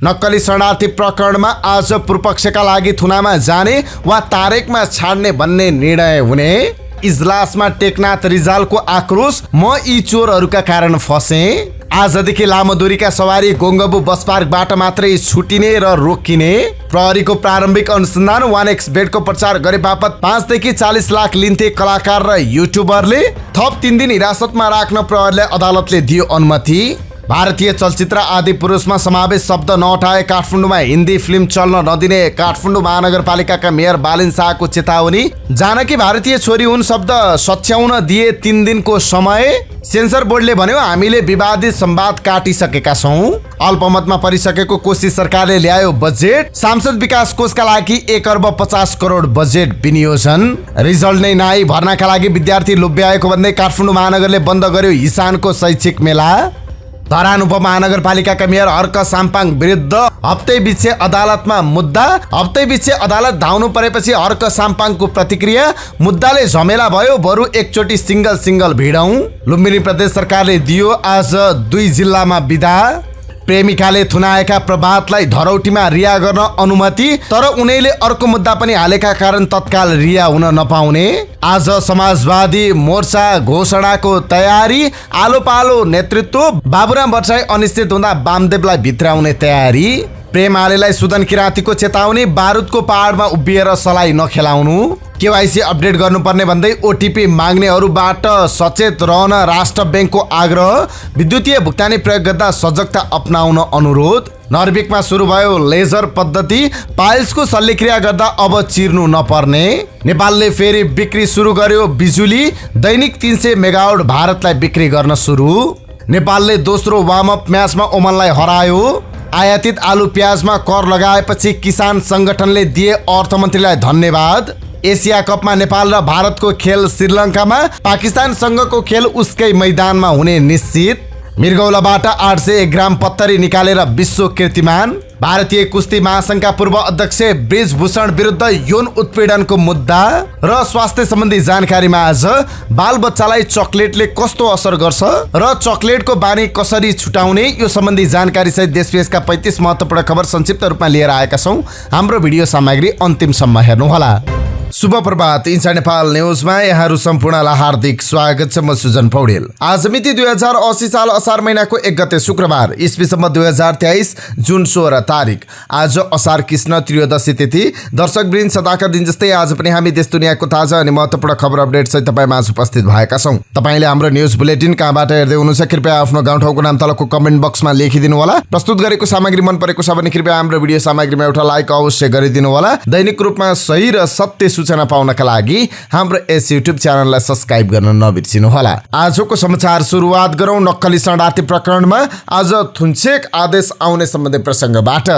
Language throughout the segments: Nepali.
नक्कली शरणार्थी प्रकरणमा आज पूर्वपक्षका लागि थुनामा जाने वा तारेकमा छाड्ने भन्ने निर्णय हुने। इजलासमा टेकनाथ रिजालको आक्रोश, म यी चोरहरूका कारण फसे। आजदेखि लामो दूरीका सवारी गोङ्गबु बस पार्कबाट मात्रै छुटिने र रोकिने। प्रहरीको प्रारम्भिक अनुसन्धान 1x बेडको प्रचार गरे बापत 5 देखि 40 लाख लिन्थे कलाकार र युट्युबरले। थप 3 दिन हिरासतमा राख्न प्रहरीलाई अदालतले दियो अनुमति। भारतीय चलचित्र आदि पुरुषमा समावेश शब्द नउठाए काठमाडौँमा हिन्दी फिल्म चल्न नदिने काठमाडौँ महानगरपालिकाका मेयर बालिन शाहको चेतावनी। जानकी भारतीय छोरी हुन् शब्द सच्याउन दिए 3 दिनको समय। सेन्सर बोर्डले भन्यो, हामीले विवादित संवाद काटिसकेका छौं। अल्पमतमा परिसकेको कोशी सरकारले ल्यायो बजेट। सांसद विकास कोषका लागि 1 अर्ब 50 करोड बजेट विनियोजन। रिजल्ट नै नआई भर्नाका लागि विद्यार्थी लोभ्याएको भन्दै काठमाडौँ महानगरले बन्द गर्यो हिसानको शैक्षिक मेला। धरान उपमहानगरपालिकाका मेयर हर्क साम्पाङ विरुद्ध हप्तै बिछे अदालतमा मुद्दा। हप्तै बिछे अदालत धाउनु परेपछि हर्क साम्पाङको प्रतिक्रिया, मुद्दाले झमेला भयो, बरु एकचोटि सिंगल भिडौं। लुम्बिनी प्रदेश सरकारले दियो आज 2 जिल्लामा बिदा। प्रेमिकाले थुनाएका प्रभातलाई धरौटीमा रिहा गर्न अनुमति, तर उनीले अर्को मुद्दा पनि हालेका कारण तत्काल रिहा हुन नपाउने। आज समाजवादी मोर्चा घोषणाको तयारी। आलो पालो नेतृत्व। बाबुराम भट्टराई अनिश्चित हुँदा वामदेवलाई भित्राउने तयारी। प्रेम आलेलाई सुदन किराँतीको चेतावनी, बारुदको पहाडमा उभिएर सलाई नखेलाउनु। केवाइसी अपडेट गर्नुपर्ने भन्दै ओटिपी माग्नेहरूबाट सचेत रहन राष्ट्र ब्याङ्कको आग्रह। विद्युतीय भुक्तानी प्रयोग गर्दा सजगता अपनाउन अनुरोध। नर्वेमा सुरु भयो लेजर पद्धति। पाइल्सको शल्यक्रिया गर्दा अब चिर्नु नपर्ने। नेपालले फेरि बिक्री सुरु गर्यो बिजुली। दैनिक 300 मेगावाट भारतलाई बिक्री गर्न सुरु। नेपालले दोस्रो वार्म अप म्याचमा ओमनलाई हरायो। आयातित आलु प्याजमा कर लगाएपछि किसान संगठनले दिए अर्थमन्त्रीलाई धन्यवाद। एसिया कपमा नेपाल र भारतको खेल श्रीलङ्कामा। पाकिस्तानसँगको खेल उसकै मैदानमा हुने निश्चित। मृगौलाबाट 801 ग्राम पत्तरी निकालेर विश्व कीर्तिमान। भारतीय कुस्ती महासंघका पूर्व अध्यक्ष ब्रिजभूषण विरुद्ध यौन उत्पीडनको मुद्दा र स्वास्थ्य सम्बन्धी जानकारीमा आज बाल बच्चालाई चकलेटले कस्तो असर गर्छ र चकलेटको बानी कसरी छुटाउने, यो सम्बन्धी जानकारी सहित देश विदेशका 35 महत्त्वपूर्ण खबर संक्षिप्त रूपमा लिएर आएका छौं। हाम्रो भिडियो सामग्री अन्तिमसम्म हेर्नुहोला। शुभ प्रभात। इन्सा नेपाल न्यूजमा यहाँहरू सम्पूर्णलाई हार्दिक स्वागत छ। म सुजन पौडेल। आज मिति 2080 साल असार महिनाको 1 गते शुक्रबार, ईस्वी सम्म 2023 जुन 16 तारिक। आज असार कृष्ण त्रयोदशी तिथि। दर्शकवृन्द, सदाका दिन जस्तै आज पनि हामी देश दुनियाँको ताजा अनि महत्त्वपूर्ण खबर अपडेट सहित तपाईँ माझ उपस्थित भएका छौं। तपाईले हाम्रो न्यूज बुलेटिन कहाँबाट हेर्दै हुनुहुन्छ कृपया आफ्नो गाउँ ठाउँको नाम तलको कमेन्ट बक्समा लेखिदिनु होला। प्रस्तुत गरेको सामग्री मन परेको छ भने कृपया हाम्रो भिडियो सामग्रीमा एउटा लाइक अवश्य गरिदिनु होला। दैनिक रूपमा सही र सत्य सूचना पाउनका लागि हाम्रो यस युट्युब च्यानललाई सब्स्क्राइब गर्न नबिर्सिनु होला। आजको समाचार सुरुवात गरौं नक्कली शरणार्थी प्रकरणमा आज थुन्चेक आदेश आउने सम्बन्धी प्रसंगबाट।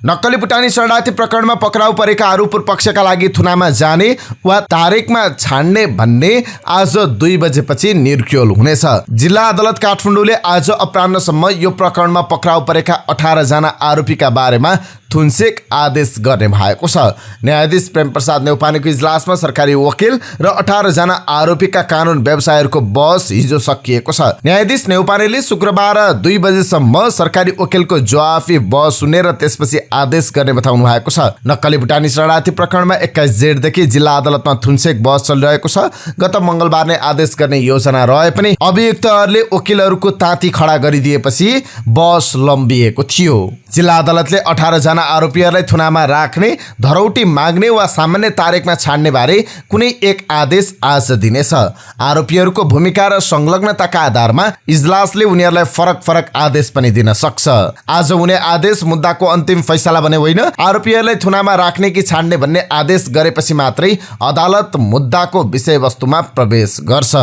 नक्कली भुटानी शरणार्थी प्रकरणमा पक्राउ परेका आरोप पक्षका लागि थुनामा जाने वा तारेकमा छाड्ने भन्ने आज 2 बजेपछि निर्क्योल हुनेछ। जिल्ला अदालत काठमाडौँले आज अपराह्नसम्म यो प्रकरणमा पक्राउ परेका 18 जना आरोपीका बारेमा थुन्चेक आदेश गर्ने भएको छ। न्यायाधीश प्रेम प्रसाद नेउपानेको इजलासमा सरकारी वकिल र 18 जना आरोपीका कानुन व्यवसायहरूको बहस हिजो सकिएको छ। न्यायाधीश नेउपानेले शुक्रबार 2 बजेसम्म सरकारी वकिलको जवाफी बहस सुनेर त्यसपछि आदेश गर्ने बताउनु भएको छ। नक्कली भुटानी शरणार्थी प्रकरणमा 21 जेठदेखि जिल्ला अदालतमा थुन्चेक बहस चलिरहेको छ। गत मंगलबार नै आदेश गर्ने योजना रहे पनि अभियुक्तहरूले वकिलहरूको ताती खडा गरिदिएपछि बहस लम्बिएको थियो। जिल्ला अदालतले 18 जना आरोपीहरूलाई थुनामा राख्ने, धरौटी माग्ने वा सामान्य तारिकमा छाड्ने बारे कुनै एक आदेश आज दिनेछ। आरोपीहरूको भूमिका र संलग्नताका आधारमा इजलासले उनीहरूलाई फरक आदेश पनि दिन सक्छ। आज हुने आदेश मुद्दाको अन्तिम फैसला भने होइन, आरोपीहरूलाई थुनामा राख्ने कि छाड्ने भन्ने आदेश गरेपछि मात्रै अदालत मुद्दाको विषयवस्तुमा प्रवेश गर्छ।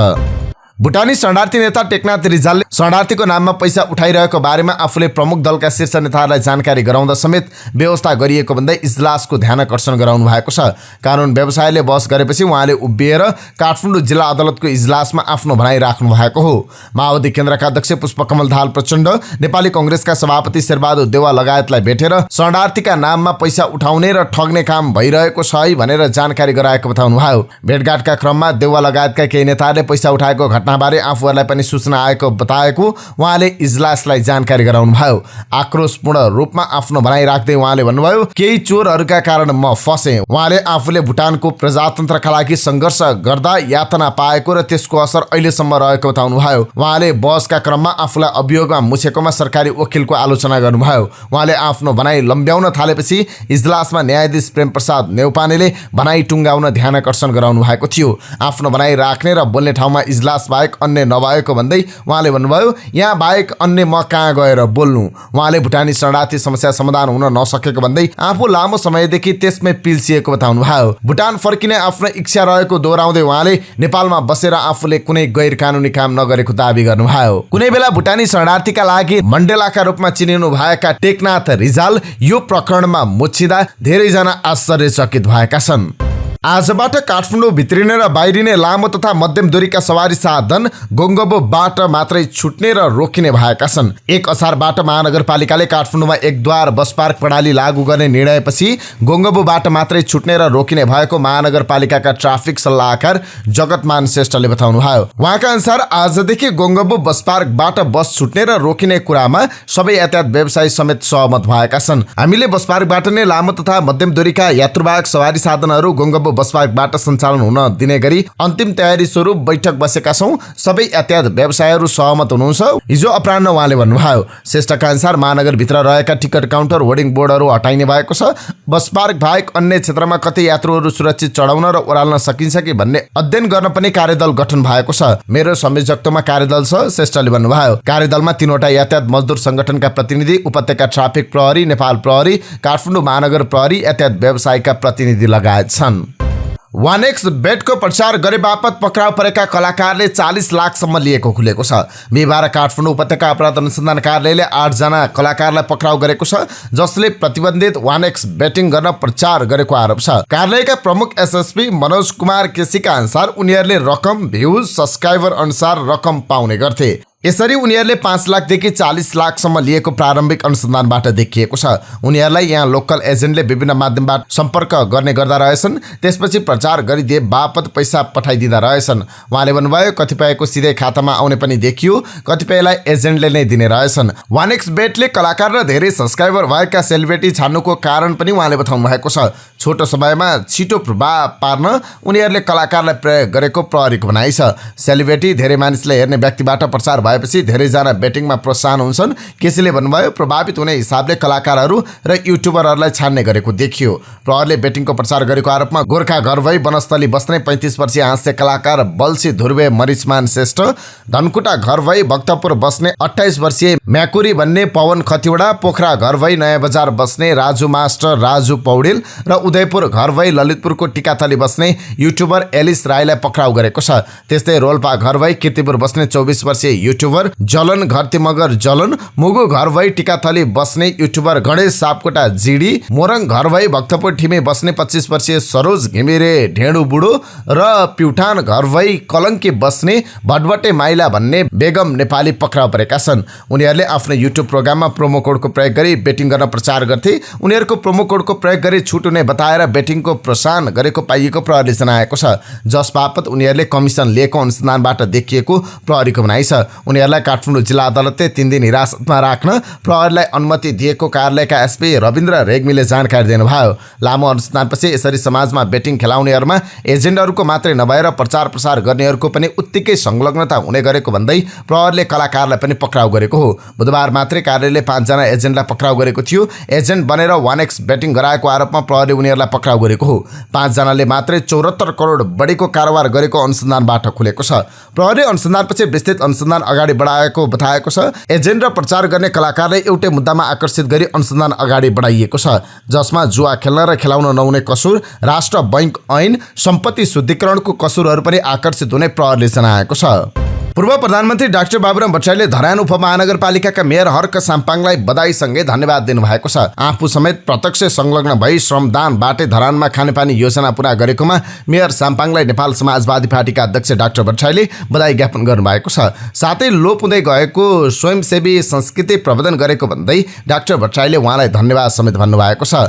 भुटानी शरणार्थी नेता टेकनाथ रिजालले शरणार्थीको नाममा पैसा उठाइरहेको बारेमा आफूले प्रमुख दलका शीर्ष नेताहरूलाई जानकारी गराउँदा समेत व्यवस्था गरिएको भन्दै इजलासको ध्यान आकर्षण गराउनु भएको छ। कानुन व्यवसायले बहस गरेपछि उहाँले उभिएर काठमाडौँ जिल्ला अदालतको इजलासमा आफ्नो भनाइ राख्नु भएको हो। माओवादी केन्द्रका अध्यक्ष पुष्पकमल दाहाल प्रचण्ड, नेपाली कांग्रेसका सभापति शेरबहादुर देउवा लगायतलाई भेटेर शरणार्थीका नाममा पैसा उठाउने र ठग्ने काम भइरहेको छ है भनेर जानकारी गराएको बताउनुभयो। भेटघाटका क्रममा देउवा लगायतका केही नेताहरूले पैसा उठाएको घटनाबारे आफूहरूलाई पनि सूचना आएको बताए भएको उहाँले इजलासलाई जानकारी गराउनुभयो। आक्रोशपूर्ण रूपमा आफ्नो भनाइ राख्दै उहाँले भन्नुभयो, केही चोरहरूका कारण म फसेँ। उहाँले आफूले भुटानको प्रजातन्त्रका लागि सङ्घर्ष गर्दा यातना पाएको र त्यसको असर अहिलेसम्म रहेको बताउनुभयो। उहाँले बहसका क्रममा आफूलाई अभियोगमा मुछेकोमा सरकारी वकिलको आलोचना गर्नुभयो। उहाँले आफ्नो भनाइ लम्ब्याउन थालेपछि इजलासमा न्यायाधीश प्रेम प्रसाद नेउपानेले भनाइ टुङ्गाउन ध्यानकर्षण गराउनु भएको थियो। आफ्नो भनाइ राख्ने र बोल्ने ठाउँमा इजलास बाहेक अन्य नभएको भन्दै उहाँले भन्नुभयो, यहाँ बाहेक अन्य म कहाँ गएर बोल्नु। उहाँले भुटानी शरणार्थी समस्या समाधान हुन नसकेको भन्दै आफू लामो समयदेखि त्यसमै पिल्सिएको बताउनुभयो। भुटान फर्किने आफ्नो इच्छा रहेको दोहोऱ्याउँदै उहाँले नेपालमा बसेर आफूले कुनै गैर कानुनी काम नगरेको दावी गर्नुभयो। कुनै बेला भुटानी शरणार्थीका लागि मण्डेलाका रूपमा चिनिनु भएका टेकनाथ रिजाल यो प्रकरणमा मुछिँदा धेरैजना आश्चर्यचकित भएका छन्। आजबाट काठमाडौँ भित्रिने र बाहिरिने लामो तथा मध्यम दूरीका सवारी साधन गोङ्गबोबाट मात्रै छुट्ने र रोकिने भएका छन्। 1 असारबाट महानगरपालिकाले काठमाडौँमा एकद्वार बस पार्क प्रणाली लागू गर्ने निर्णयपछि गोङ्गबोबाट मात्रै छुट्ने र रोकिने भएको महानगरपालिकाका ट्राफिक सल्लाहकार जगतमान श्रेष्ठले बताउनुभयो। उहाँका अनुसार आजदेखि गोङ्गबो बस पार्कबाट बस छुट्ने र रोकिने कुरामा सबै यातायात व्यवसायी समेत सहमत भएका छन्। हामीले बस पार्कबाट नै लामो तथा मध्यम दूरीका यात्रुवाहक सवारी साधनहरू गोङ्गबो बस पार्कबाट सञ्चालन हुन दिने गरी अन्तिम तयारी स्वरूप बैठक बसेका छौं। सबै यातायात व्यवसायीहरू सहमत हुनुहुन्छ। हिजो अपराह्न उहाँले भन्नुभयो। श्रेष्ठका अनुसार महानगरभित्र रहेका टिकट काउन्टर होर्डिङ बोर्डहरू हटाइने भएको छ। बस पार्क बाहेक अन्य क्षेत्रमा कतै यात्रुहरू सुरक्षित चढाउन र ओह्राल्न सकिन्छ कि भन्ने अध्ययन गर्न पनि कार्यदल गठन भएको छ। मेरो संयोजकत्वमा कार्यदल छ, श्रेष्ठले भन्नुभयो। कार्यदलमा 3वटा यातायात मजदुर संगठनका प्रतिनिधि, उपत्यका ट्राफिक प्रहरी, नेपाल प्रहरी, काठमाडौँ महानगर प्रहरी, यातायात व्यवसायका प्रतिनिधि लगायत छन्। 1x बेटको प्रचार गरे बापत पक्राउ परेका कलाकारले 40 लाखसम्म लिएको खुलेको छ। बिहिबार काठमाडौँ उपत्यका अपराध अनुसन्धान कार्यालयले 8 जना कलाकारलाई पक्राउ गरेको छ, जसले प्रतिबन्धित 1x बेटिङ गर्न प्रचार गरेको आरोप छ। कार्यालयका प्रमुख एसएसपी मनोज कुमार केसीका अनुसार उनीहरूले रकम, भ्युज, सब्सक्राइबर अनुसार रकम पाउने गर्थे। यसरी उनीहरूले 5 लाखदेखि 40 लाखसम्म लिएको प्रारम्भिक अनुसन्धानबाट देखिएको छ। उनीहरूलाई यहाँ लोकल एजेन्टले विभिन्न माध्यमबाट सम्पर्क गर्ने गर्दा रहेछन्, त्यसपछि प्रचार गरिदिए बापत पैसा पठाइदिँदा रहेछन्। उहाँले भन्नुभयो, कतिपयको सिधै खातामा आउने पनि देखियो, कतिपयलाई एजेन्टले नै दिने रहेछन्। 1x बेटले कलाकार र धेरै सब्सक्राइबर भएका सेलिब्रिटी छान्नुको कारण पनि उहाँले बताउनु भएको छ। छोटो समयमा छिटो प्रभाव पार्न उनीहरूले कलाकारलाई प्रयोग गरेको प्रहरीको भनाइ छ। सेलिब्रिटी धेरै मानिसले हेर्ने व्यक्तिबाट प्रचार भएपछि धेरैजना बेटिङमा प्रोत्साहन हुन्छन्। केसीले भन्नुभयो, प्रभावित हुने हिसाबले कलाकारहरू र युट्युबरहरूलाई छान्ने गरेको देखियो। प्रहरले बेटिङको प्रचार गरेको आरोपमा गोर्खा घर भई वनस्थली बस्ने 35 वर्षीय हाँस्य कलाकार बल्सी ध्रुवे मरिचमान श्रेष्ठ, धनकुटा घर भई भक्तपुर बस्ने 28 वर्षीय म्याकुरी भन्ने पवन खतिवडा, पोखरा घर भई नयाँ बजार बस्ने राजु मास्टर राजु पौडेल र उदयपुर घर भई ललितपुरको टिकाथली बस्ने युट्युबर एलिस राईलाई पक्राउ गरेको छ। त्यस्तै रोल्पा घर भई कीर्तिपुर बस्ने 24 वर्षीय युट्युबर जलन घरतिमगर जलन, मुगु घर भई टिकाथली बस्ने युट्युबर गणेश सापकोटा जिडी, मोरङ घर भई भक्तपुर ठिमे बस्ने 25 वर्षीय सरोज घिमिरे ढेँडु बुढो र प्युठान घर भई कलङ्की बस्ने भटभटे माइला भन्ने बेगम नेपाली पक्राउ परेका छन्। उनीहरूले आफ्नो युट्युब प्रोग्राममा प्रोमो कोडको प्रयोग गरी बेटिङ गर्न प्रचार गर्थे। उनीहरूको प्रोमो कोडको प्रयोग गरी छुट हुने बताएर बेटिङको प्रोत्साहन गरेको पाइएको प्रहरीले जनाएको छ, जस बापत उनीहरूले कमिसन लिएको अनुसन्धानबाट देखिएको प्रहरीको भनाइ छ। उनीहरूलाई काठमाडौँ जिल्ला अदालतले 3 दिन हिरासतमा राख्न प्रहरीलाई अनुमति दिएको कार्यालयका एसपी रविन्द्र रेग्मीले जानकारी दिनुभयो। लामो अनुसन्धानपछि यसरी समाजमा बेटिङ खेलाउनेहरूमा एजेन्टहरूको मात्रै नभएर प्रचार प्रसार गर्नेहरूको पनि उत्तिकै संलग्नता हुने गरेको भन्दै प्रहरीले कलाकारलाई पनि पक्राउ गरेको हो। बुधबार मात्रै कार्यालयले 5 जना एजेन्टलाई पक्राउ गरेको थियो। एजेन्ट बनेर 1x बेटिङ गराएको आरोपमा प्रहरीले उनीहरूलाई पक्राउ गरेको हो। 5 जनाले मात्रै 74 करोड बढीको कारोबार गरेको अनुसन्धानबाट खुलेको छ। प्रहरीले अनुसन्धानपछि विस्तृत अनुसन्धान अगाडि बढाएको बताएको छ। एजेन्ट र प्रचार गर्ने कलाकारलाई एउटै मुद्दामा आकर्षित गरी अनुसन्धान अगाडि बढाइएको छ, जसमा जुवा खेल्न र खेलाउन नहुने कसुर, राष्ट्र बैंक ऐन, सम्पत्ति शुद्धिकरणको कसुरहरू पनि आकर्षित हुने प्रहरीले जनाएको छ। पूर्व प्रधानमन्त्री डाक्टर बाबुराम भट्टराईले धरान उपमहानगरपालिकाका मेयर हर्क साम्पाङलाई बधाईसँगै धन्यवाद दिनुभएको छ। आफू समेत प्रत्यक्ष संलग्न भई श्रमदानबाटै धरानमा खानेपानी योजना पूरा गरेकोमा मेयर साम्पाङलाई नेपाल समाजवादी पार्टीका अध्यक्ष डाक्टर भट्टराईले बधाई ज्ञापन गर्नुभएको छ। साथै लोप हुँदै गएको स्वयंसेवी संस्कृति प्रवर्धन गरेको भन्दै डाक्टर भट्टराईले उहाँलाई धन्यवाद समेत भन्नुभएको छ।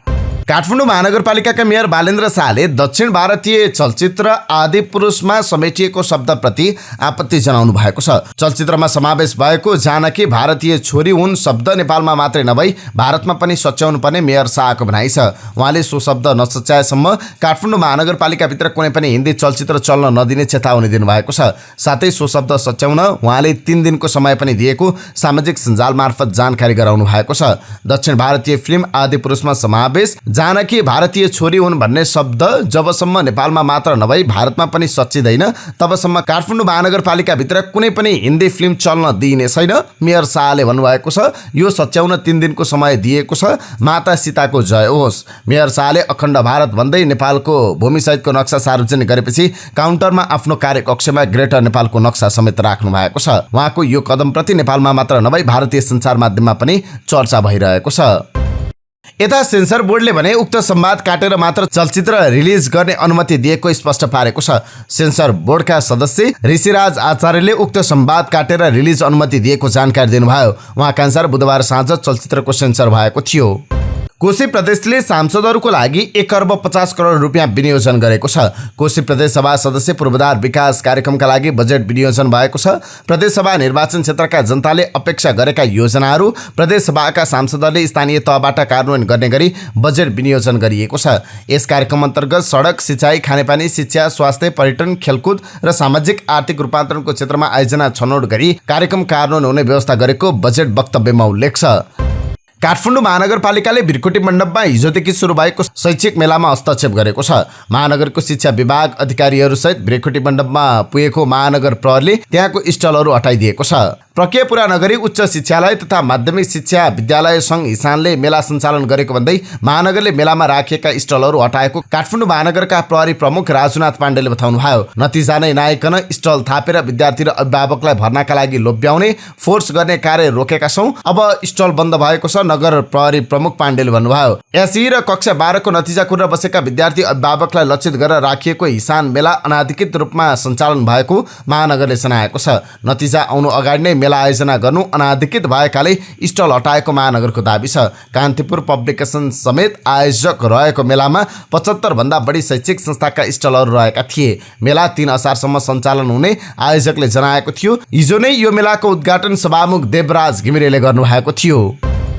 काठमाडौँ महानगरपालिकाका मेयर बालेन्द्र शाहले दक्षिण भारतीय चलचित्र आदि पुरुषमा समेटिएको शब्दप्रति आपत्ति जनाउनु भएको छ। चलचित्रमा समावेश भएको जानकी भारतीय छोरी हुन् शब्द नेपालमा मात्रै नभई भारतमा पनि सच्याउनु पर्ने मेयर शाहको भनाइ छ। उहाँले सो शब्द नसच्याएसम्म काठमाडौँ महानगरपालिकाभित्र कुनै पनि हिन्दी चलचित्र चल्न नदिने चेतावनी दिनुभएको छ। साथै सो शब्द सच्याउन उहाँले 3 दिनको समय पनि दिएको सामाजिक सञ्जाल मार्फत जानकारी गराउनु भएको छ। दक्षिण भारतीय फिल्म आदि पुरुषमा समावेश जानकी भारतीय छोरी हुन् भन्ने शब्द जबसम्म नेपालमा मात्र नभई भारतमा पनि सच्चिँदैन तबसम्म काठमाडौँ महानगरपालिकाभित्र कुनै पनि हिन्दी फिल्म चल्न दिइने छैन मेयर शाहले भन्नुभएको छ। यो सच्याउन 3 दिनको समय दिएको छ। माता सीताको जय होस्। मेयर शाहले अखण्ड भारत भन्दै नेपालको भूमिसहितको नक्सा सार्वजनिक गरेपछि काउन्टरमा आफ्नो कार्यकक्षमा ग्रेटर नेपालको नक्सा समेत राख्नु भएको छ। उहाँको यो कदमप्रति नेपालमा मात्र नभई भारतीय सञ्चार माध्यममा पनि चर्चा भइरहेको छ। यता सेन्सर बोर्डले भने उक्त संवाद काटेर मात्र चलचित्र रिलिज गर्ने अनुमति दिएको स्पष्ट पारेको छ। सेन्सर बोर्डका सदस्य ऋषिराज आचार्यले उक्त संवाद काटेर रिलिज अनुमति दिएको जानकारी दिनुभयो। उहाँका अनुसार बुधबार साँझ चलचित्रको सेन्सर भएको थियो। कोशी प्रदेशले सांसदहरूको लागि 1 अर्ब 50 करोड रुपियाँ विनियोजन गरेको छ। कोशी प्रदेशसभा सदस्य पूर्वाधार विकास कार्यक्रमका लागि बजेट विनियोजन भएको छ। प्रदेशसभा निर्वाचन क्षेत्रका जनताले अपेक्षा गरेका योजनाहरू प्रदेशसभाका सांसदहरूले स्थानीय तहबाट कार्यान्वयन गर्ने गरी बजेट विनियोजन गरिएको छ। यस कार्यक्रम अन्तर्गत सडक, सिँचाइ, खानेपानी, शिक्षा, स्वास्थ्य, पर्यटन, खेलकुद र सामाजिक आर्थिक रूपान्तरणको क्षेत्रमा आयोजना छनौट गरी कार्यक्रम कार्यान्वयन हुने व्यवस्था गरेको बजेट वक्तव्यमा उल्लेख छ। काठमाडौँ महानगरपालिकाले बिरकोटी मण्डपमा हिजोदेखि सुरु भएको शैक्षिक मेलामा हस्तक्षेप गरेको छ। महानगरको शिक्षा विभाग अधिकारीहरूसहित बिरकोटी मण्डपमा पुगेको महानगर प्रहरीले त्यहाँको स्टलहरू हटाइदिएको छ। प्रक्रिया पूरा नगरी उच्च शिक्षालय तथा माध्यमिक शिक्षा विद्यालय सङ्घ हिसानले मेला सञ्चालन गरेको भन्दै महानगरले मेलामा राखिएका स्टलहरू हटाएको काठमाडौँ महानगरका प्रहरी प्रमुख राजुनाथ पाण्डेले बताउनुभयो। नतिजा नै नआइकन स्टल थापेर विद्यार्थी र अभिभावकलाई भर्नाका लागि लोभ्याउने फोर्स गर्ने कार्य रोकेका छौँ। अब स्टल बन्द भएको छ नगर प्रहरी प्रमुख पाण्डेले भन्नुभयो। एसई र कक्षा 12 को नतिजा कुरेर बसेका विद्यार्थी अभिभावकलाई लक्षित गरेर राखिएको हिसान मेला अनाधिकृत रूपमा सञ्चालन भएको महानगरले जनाएको छ। नतिजा आउनु अगाडि नै मेला आयोजना गर्नु अनाधिकृत भएकाले स्टल हटाएको महानगरको दाबी छ। कान्तिपुर पब्लिकेसन समेत आयोजक रहेको मेलामा 75 भन्दा बढी शैक्षिक संस्थाका स्टलहरू रहेका थिए। मेला 3 असारसम्म सञ्चालन हुने आयोजकले जनाएको थियो। हिजो नै यो मेलाको उद्घाटन सभामुख देवराज घिमिरेले गर्नुभएको थियो।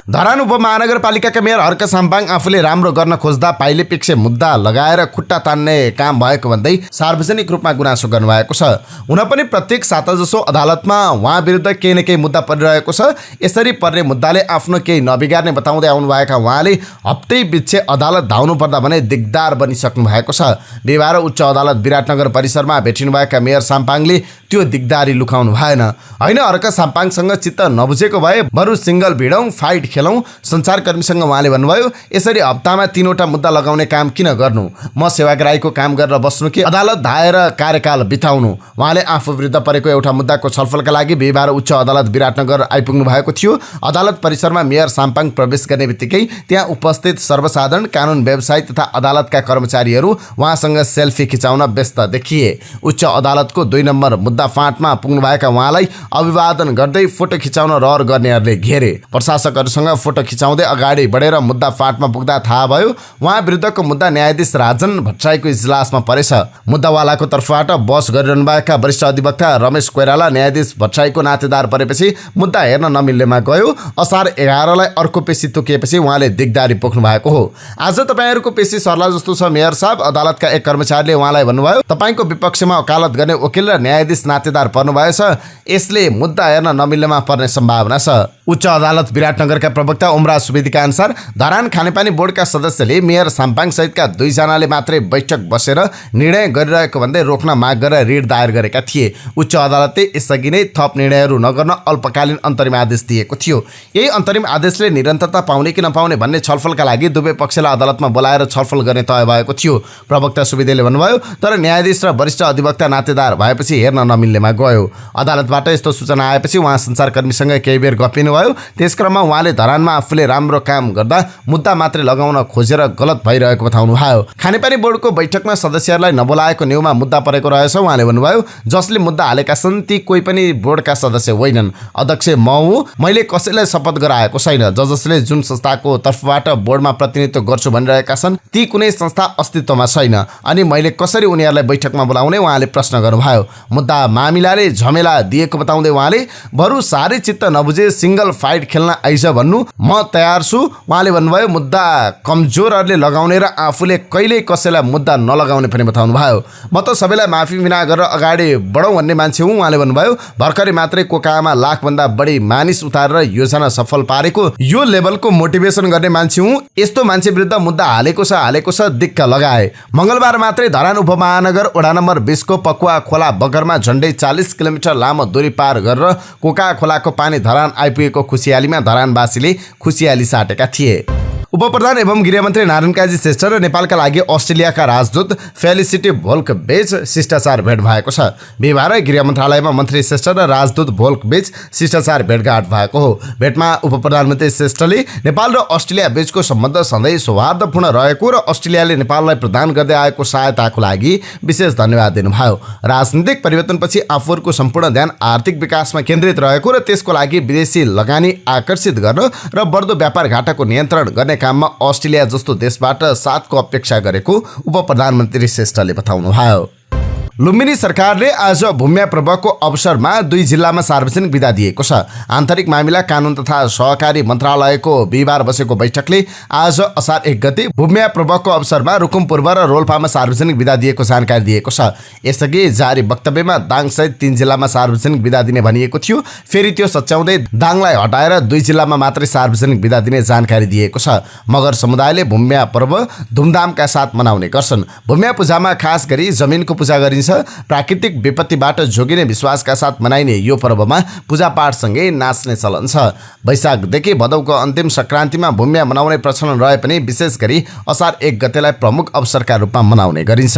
धरान उपमहानगरपालिकाका मेयर हर्क साम्पाङ आफूले राम्रो गर्न खोज्दा पाइले पिक्से मुद्दा लगाएर खुट्टा तान्ने काम भएको भन्दै सार्वजनिक रूपमा गुनासो गर्नुभएको छ। हुन पनि प्रत्येक साता जसो अदालतमा उहाँ विरुद्ध केही न केही मुद्दा परिरहेको छ। यसरी पर्ने मुद्दाले आफ्नो केही नबिगार्ने बताउँदै आउनुभएका उहाँले हप्तै बिच्छे अदालत धाउनु पर्दा भने दिगदार बनिसक्नु भएको छ। बिहिबार उच्च अदालत विराटनगर परिसरमा भेटिनुभएका मेयर साम्पाङले त्यो दिगदारी लुकाउनु भएन। होइन, हर्क साम्पाङसँग चित्त नबुझेको भए बरु सिङ्गल भिडौँ, फाइट खेलौँ। सञ्चारकर्मीसँग उहाँले भन्नुभयो, यसरी हप्तामा 3वटा मुद्दा लगाउने काम किन गर्नु? म सेवाग्राहीको काम गरेर बस्नु कि अदालत धाएर कार्यकाल बिताउनु? उहाँले आफू विरुद्ध परेको एउटा मुद्दाको छलफलका लागि बिहिबार उच्च अदालत विराटनगर आइपुग्नु भएको थियो। अदालत परिसरमा मेयर साम्पाङ प्रवेश गर्ने बित्तिकै त्यहाँ उपस्थित सर्वसाधारण, कानुन व्यवसायी तथा अदालतका कर्मचारीहरू उहाँसँग सेल्फी खिचाउन व्यस्त देखिए। उच्च अदालतको 2 नम्बर मुद्दा फाँटमा पुग्नुभएका उहाँलाई अभिवादन गर्दै फोटो खिचाउन रहर गर्नेहरूले घेरे। प्रशासकहरूसँग फोटो खिचाउँदै अगाडि बढेर मुद्दा फाँटमा पुग्दा थाहा भयो उहाँ विरुद्धको मुद्दा न्यायाधीश राजन भट्टराईको इजलासमा परेछ। मुद्दावालाको तर्फबाट बस गरिरहनुभएका वरिष्ठ अधिवक्ता रमेश कोइराला न्यायाधीश भट्टराईको नातेदार परेपछि मुद्दा हेर्न नमिल्नेमा गयो। असार 11लाई अर्को पेशी तोकिएपछि उहाँले दिगदारी पोख्नु भएको हो। आज तपाईँहरूको पेशी सर्ला जस्तो छ मेयर साहब। अदालतका एक कर्मचारीले उहाँलाई भन्नुभयो, तपाईँको विपक्षमा वकालत गर्ने वकिल र न्यायाधीश नातेदार पर्नुभएछ, यसले मुद्दा हेर्न नमिल्नेमा पर्ने सम्भावना छ। उच्च अदालत विराटनगरका प्रवक्ता उमराज सुवेदीका अनुसार धरान खानेपानी बोर्डका सदस्यले मेयर साम्पाङ सहितका 2 जनाले मात्रै बैठक बसेर निर्णय गरिरहेको भन्दै रोक्न माग गरेर रिट दायर गरेका थिए। उच्च अदालतले यसअघि नै थप निर्णयहरू नगर्न अल्पकालीन अन्तरिम आदेश दिएको थियो। यही अन्तरिम आदेशले निरन्तरता पाउने कि नपाउने भन्ने छलफलका लागि दुवै पक्षलाई अदालतमा बोलाएर छलफल गर्ने तय भएको थियो। प्रवक्ता सुवेदीले भन्नुभयो, तर न्यायाधीश र वरिष्ठ अधिवक्ता नातेदार भएपछि हेर्न नमिल्नेमा गयो। अदालतबाट यस्तो सूचना आएपछि उहाँ सञ्चारकर्मीसँग केही बेर गफिनु भयो। त्यसक्रममा उहाँले धरानमा आफूले राम्रो काम गर्दा मुद्दा मात्रै लगाउन खोजेर गलत भइरहेको बताउनु भयो। खानेपानी बोर्डको बैठकमा सदस्यहरूलाई नबोलाएको न्यूमा मुद्दा परेको रहेछ उहाँले भन्नुभयो। जसले मुद्दा हालेका छन् ती कोही पनि बोर्डका सदस्य होइनन्। अध्यक्ष म हुँ, मैले कसैलाई शपथ गराएको छैन। जसले जुन संस्थाको तर्फबाट बोर्डमा प्रतिनिधित्व गर्छु भनिरहेका छन् ती कुनै संस्था अस्तित्वमा छैन अनि मैले कसरी उनीहरूलाई बैठकमा बोलाउने उहाँले प्रश्न गर्नुभयो। मुद्दा मामिलाले झमेला दिएको बताउँदै उहाँले बरु साह्रै चित्त नबुझे सिंगल फाइट खेल्न आइज भन्नु म तयार छु। उहाँले भन्नुभयो मुद्दा कमजोरहरूले लगाउने र आफूले कहिल्यै कसैलाई मुद्दा नलगाउने पनि बताउनु भयो। म त सबैलाई माफी बिना गरेर अगाडि बढौँ भन्ने मान्छे हुँ उहाँले भन्नुभयो। भर्खरै मात्रै कोकामा लाखभन्दा बढी मानिस उतारेर योजना सफल पारेको यो लेभलको मोटिभेसन गर्ने मान्छे हुँ। यस्तो मान्छे विरुद्ध मुद्दा हालेको छ दिक्क लगाए। मङ्गलबार मात्रै धरान उपमहानगर वडा नम्बर 20 को पकुवा खोला बगरमा झण्डै 40 किलोमिटर लामो दूरी पार गरेर कोका खोलाको पानी धरान आइपुगेको खुसियालीमा धरानवासीले खुसियाली साटेका थिए। उपप्रधान एवं गृहमन्त्री नारायण काजी श्रेष्ठ र नेपालका लागि अस्ट्रेलियाका राजदूत फेलिसिटी भोल्क बीच शिष्टाचार भेट भएको छ। बिहिबार गृह मन्त्रालयमा मन्त्री श्रेष्ठ र राजदूत भोल्क बीच शिष्टाचार भेटघाट भएको हो। भेटमा उपप्रधानमन्त्री श्रेष्ठले नेपाल र अस्ट्रेलिया बीचको सम्बन्ध सधैँ सौहार्दपूर्ण रहेको र अस्ट्रेलियाले नेपाललाई प्रदान गर्दै आएको सहायताको लागि विशेष धन्यवाद दिनुभयो। राजनीतिक परिवर्तनपछि आफूहरूको सम्पूर्ण ध्यान आर्थिक विकासमा केन्द्रित रहेको र त्यसको लागि विदेशी लगानी आकर्षित गर्न र बढ्दो व्यापार घाटाको नियन्त्रण गर्ने काममा अस्ट्रेलिया जस्तो देशबाट साथको अपेक्षा गरेको उपप्रधानमन्त्री श्रेष्ठले बताउनुभयो। लुम्बिनी सरकारले आज भूम्या पर्वको अवसरमा 2 जिल्लामा सार्वजनिक बिदा दिएको छ। आन्तरिक मामिला कानुन तथा सहकारी मन्त्रालयको बिहिबार बसेको बैठकले आज असार 1 गते भूम्या पर्वको अवसरमा रुकुम पूर्व र रोल्पामा सार्वजनिक बिदा दिएको जानकारी दिएको छ। यसअघि जारी वक्तव्यमा दाङसहित 3 जिल्लामा सार्वजनिक बिदा दिने भनिएको थियो। फेरि त्यो सच्याउँदै दाङलाई हटाएर 2 जिल्लामा मात्रै सार्वजनिक बिदा दिने जानकारी दिएको छ। मगर समुदायले भूम्या पर्व धुमधामका साथ मनाउने गर्छन्। भूम्या पूजामा खास गरी जमिनको पूजा गरिन्छ। प्राकृतिक विपत्तिबाट जोगिने विश्वासका साथ मनाइने यो पर्वमा पूजापाठसँगै नाच्ने चलन छ। वैशाखदेखि भदौको अन्तिम संक्रान्तिमा भूम्या मनाउने प्रचलन रहे पनि विशेष गरी असार 1 गतेलाई प्रमुख अवसरका रूपमा मनाउने गरिन्छ।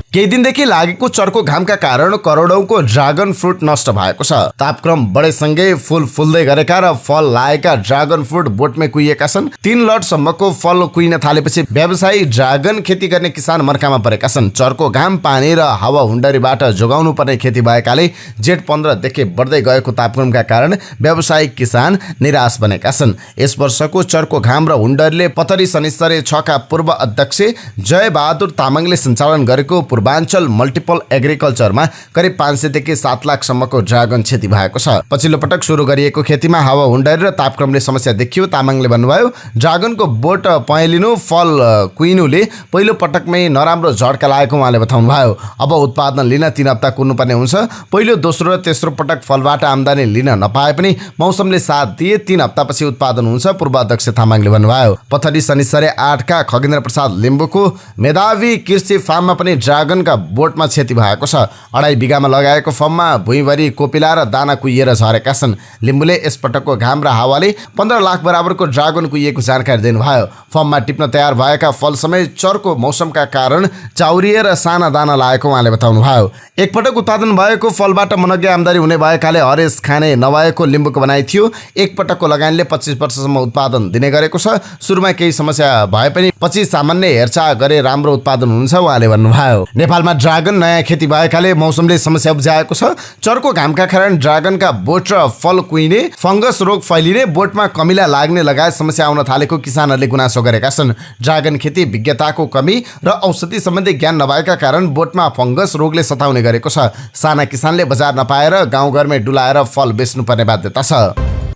केही दिनदेखि लागेको चर्को घामका कारण करोडौंको ड्रागन फ्रुट नष्ट भएको छ। तापक्रम बढेसँगै फूल फुल्दै गरेका र फल लागेका ड्रागन फ्रुट बोटमै कुहिएका छन्। 3 लटसम्मको फल कुहिन थालेपछि व्यवसायी ड्रागन खेती गर्ने किसान मर्कामा परेका छन्। चर्को घाम, पानी र हावा हुन्डरीबाट जोगाउनु पर्ने खेती भएकाले जेठ 15 देखि बढ्दै गएको तापक्रमका कारण व्यवसायिक किसान निराश बनेका छन्। यस वर्षको चर्को घाम र हुन्डरीले पथरी शनिश्चरी 6 का पूर्व अध्यक्ष जय बहादुर तामाङले सञ्चालन गरेको पूर्वाञ्चल मल्टिपल एग्रिकल्चरमा करिब 500 देखि 7 लाखसम्मको ड्रागन क्षति भएको छ। पछिल्लो पटक सुरु गरिएको खेतीमा हावा हुन्डरी र तापक्रमले समस्या देखियो। तामाङले भन्नुभयो ड्रागनको बोट पहेँलिनु, फल कुहिनुले पहिलो पटकमै नराम्रो झड्का लागेको उहाँले बताउनुभयो। अब उत्पादन लिन 3 हप्ता कुर्नुपर्ने हुन्छ। पहिलो, दोस्रो र तेस्रो पटक फलबाट आम्दानी लिन नपाए पनि मौसमले साथ दिए 3 हप्तापछि उत्पादन हुन्छ, पूर्व अध्यक्ष तामाङले भन्नुभयो। पथरी शनिश्चरी 8 का खगेन्द्र प्रसाद लिम्बुको मेधावी कृषि फार्ममा पनि ड्रागनका बोटमा क्षति भएको छ। 2.5 बिघामा लगाएको फर्ममा भुइँभरि कोपिला र दाना कुहिएर झरेका छन्। लिम्बुले यसपटकको घाम र हावाले 15 लाख बराबरको ड्रागन कुहिएको जानकारी दिनुभयो। फर्ममा टिप्न तयार भएका फल समेत चर्को मौसमका कारण चाउरिएर साना दाना लागेको उहाँले बताउनुभयो। एकपटक उत्पादन भएको फलबाट मनग्गे आम्दानी हुने भएकाले हरेस खाने नभएको लिम्बुको भनाइ थियो। एकपटकको लगानीले 25 वर्षसम्म उत्पादन दिने गरेको छ। सुरुमा केही समस्या भए पनि पछि सामान्य हेरचाह गरे राम्रो उत्पादन हुन्छ उहाँले भन्नुभयो। नेपालमा ड्रागन नयाँ खेती भएकाले मौसमले समस्या उब्जाएको छ। चर्को घामका कारण ड्रागनका बोट र फल कुहिने, फंगस रोग फैलिने, बोटमा कमिला लाग्ने लगायत समस्या आउन थालेको किसानहरूले गुनासो गरेका छन्। ड्रागन खेती विज्ञताको कमी र औषधि सम्बन्धी ज्ञान नभएका कारण बोटमा फंगस रोगले सताउने गरेको छ। साना किसानले बजार नपाएर गाउँघरमै डुलाएर फल बेच्नुपर्ने बाध्यता छ।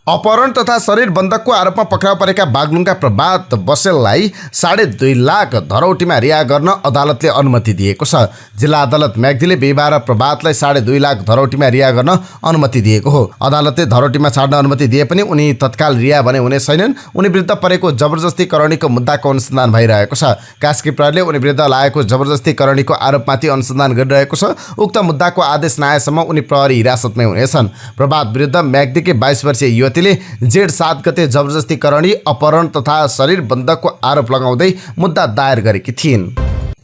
अपहरण तथा शरीर बन्धकको आरोपमा पक्राउ परेका बागलुङका प्रभात बसेललाई 2.5 लाख धरौटीमा रिहा गर्न अदालतले अनुमति दिएको छ। जिल्ला अदालत म्याग्दीले बिहिबार प्रभातलाई 2.5 लाख धरौटीमा रिहा गर्न अनुमति दिएको हो। अदालतले धरौटीमा छाड्न अनुमति दिए पनि उनी तत्काल रिहा भने हुने छैनन्। उनी विरुद्ध परेको जबरजस्ती करणीको मुद्दाको अनुसन्धान भइरहेको छ। कास्की प्रहरीले उनी विरुद्ध लागेको जबरजस्ती करणीको आरोपमाथि अनुसन्धान गरिरहेको छ। उक्त मुद्दाको आदेश नआएसम्म उनी प्रहरी हिरासतमै हुनेछन्। प्रभात विरुद्ध म्याग्दीकी 22 वर्षीय जेठ 7 गते जबरजस्ती करणी, अपहरण तथा शरीर बन्धकको आरोप लगाउँदै मुद्दा दायर गरेकी थिइन्।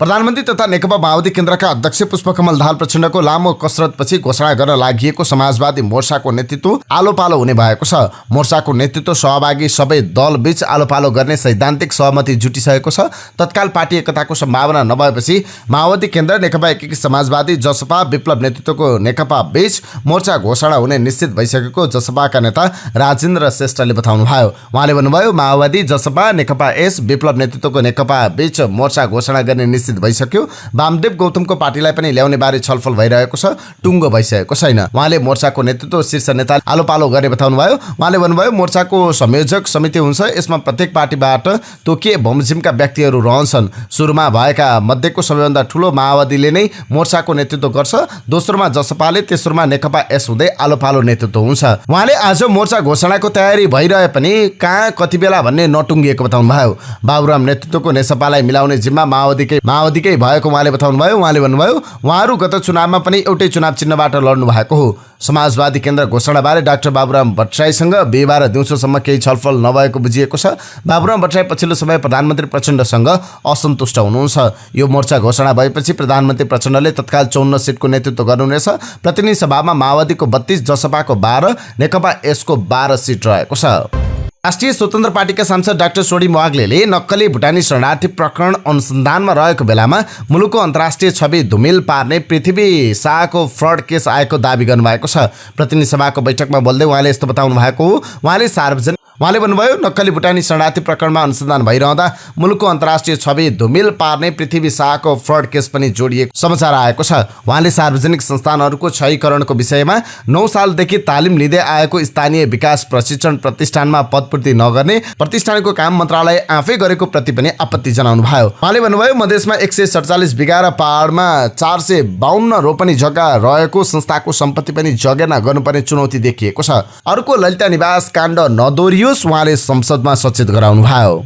प्रधानमन्त्री तथा नेकपा माओवादी केन्द्रका अध्यक्ष पुष्पकमल दाहाल प्रचण्डको लामो कसरतपछि घोषणा गर्न लागि समाजवादी मोर्चाको नेतृत्व आलोपालो हुने भएको छ। मोर्चाको नेतृत्व सहभागी सबै दलबीच आलोपालो गर्ने सैद्धान्तिक सहमति जुटिसकेको छ। तत्काल पार्टी एकताको सम्भावना नभएपछि माओवादी केन्द्र, नेकपा एकीकृत समाजवादी, जसपा, विप्लव नेतृत्वको नेकपा बीच मोर्चा घोषणा हुने निश्चित भइसकेको जसपाका नेता राजेन्द्र श्रेष्ठले बताउनुभयो। उहाँले भन्नुभयो, माओवादी, जसपा, नेकपा एस, विप्लव नेतृत्वको नेकपा बीच मोर्चा घोषणा गर्ने निश्चित भइसक्यो। वामदेव गौतमको पार्टीलाई पनि ल्याउने बारे छलफल भइरहेको छ, टुङ्गो भइसकेको छैन। उहाँले मोर्चाको नेतृत्व शीर्ष नेता आलोपालो गरे बताउनुभयो। उहाँले भन्नुभयो, मोर्चाको संयोजक समिति हुन्छ, यसमा प्रत्येक पार्टीबाट तोकिए बमोजिमका व्यक्तिहरू रहन्छन्। सुरुमा भएका मध्येको सबैभन्दा ठुलो माओवादीले नै मोर्चाको नेतृत्व गर्छ, दोस्रोमा जसपाले, तेस्रोमा नेकपा एस हुँदै आलोपालो नेतृत्व हुन्छ। उहाँले आज मोर्चा घोषणाको तयारी भइरहे पनि कहाँ कति बेला भन्ने नटुङ्गिएको बताउनुभयो। बाबुराम नेतृत्वको नेसपालाई मिलाउने जिम्मा माओवादीकै भएको उहाँले बताउनुभयो। उहाँले भन्नुभयो, उहाँहरू गत चुनावमा पनि एउटै चुनाव चिन्हबाट लड्नु भएको हो। समाजवादी केन्द्र घोषणाबारे डाक्टर बाबुराम भट्टराईसँग बिहिबार दिउँसोसम्म केही छलफल नभएको बुझिएको छ। बाबुराम भट्टराई पछिल्लो समय प्रधानमन्त्री प्रचण्डसँग असन्तुष्ट हुनुहुन्छ। यो मोर्चा घोषणा भएपछि प्रधानमन्त्री प्रचण्डले तत्काल 54 सिटको नेतृत्व गर्नुहुनेछ। प्रतिनिधि सभामा माओवादीको 32, जसपाको 12, नेकपा एसको 12 सिट रहेको छ। राष्ट्रिय स्वतन्त्र पार्टीका सांसद डाक्टर सोडी वाग्लेले नक्कली भुटानी शरणार्थी प्रकरण अनुसन्धानमा रहेको बेलामा मुलुकको अन्तर्राष्ट्रिय छवि धुमिल पार्ने पृथ्वी शाहको फ्रड केस आएको दावी गर्नुभएको छ। प्रतिनिधि सभाको बैठकमा बोल्दै उहाँले यस्तो बताउनु भएको हो। उहाँले भन्नुभयो, नक्कली भुटानी शरणार्थी प्रकरणमा अनुसन्धान भइरहँदा मुलुकको अन्तर्राष्ट्रिय छवि धुमिल पार्ने पृथ्वी शाहको फ्रड केस पनि जोडिएको समाचार आएको छ। उहाँले सार्वजनिक संस्थानहरूको क्षयीकरणको विषयमा 9 सालदेखि तालिम लिँदै आएको स्थानीय विकास प्रशिक्षण प्रतिष्ठानमा पदपूर्ति नगर्ने प्रतिष्ठानको काम मन्त्रालय आफै गरेको प्रति पनि आपत्ति जनाउनु भयो। उहाँले भन्नुभयो, मधेसमा 147 बिघा र पहाडमा 452 रोपनी जग्गा रहेको संस्थाको सम्पत्ति पनि जगेर्ना गर्नुपर्ने चुनौती देखिएको छ। अर्को ललिता निवास काण्ड नदोरियो उहाँले संसदमा सचेत गराउनु भयो।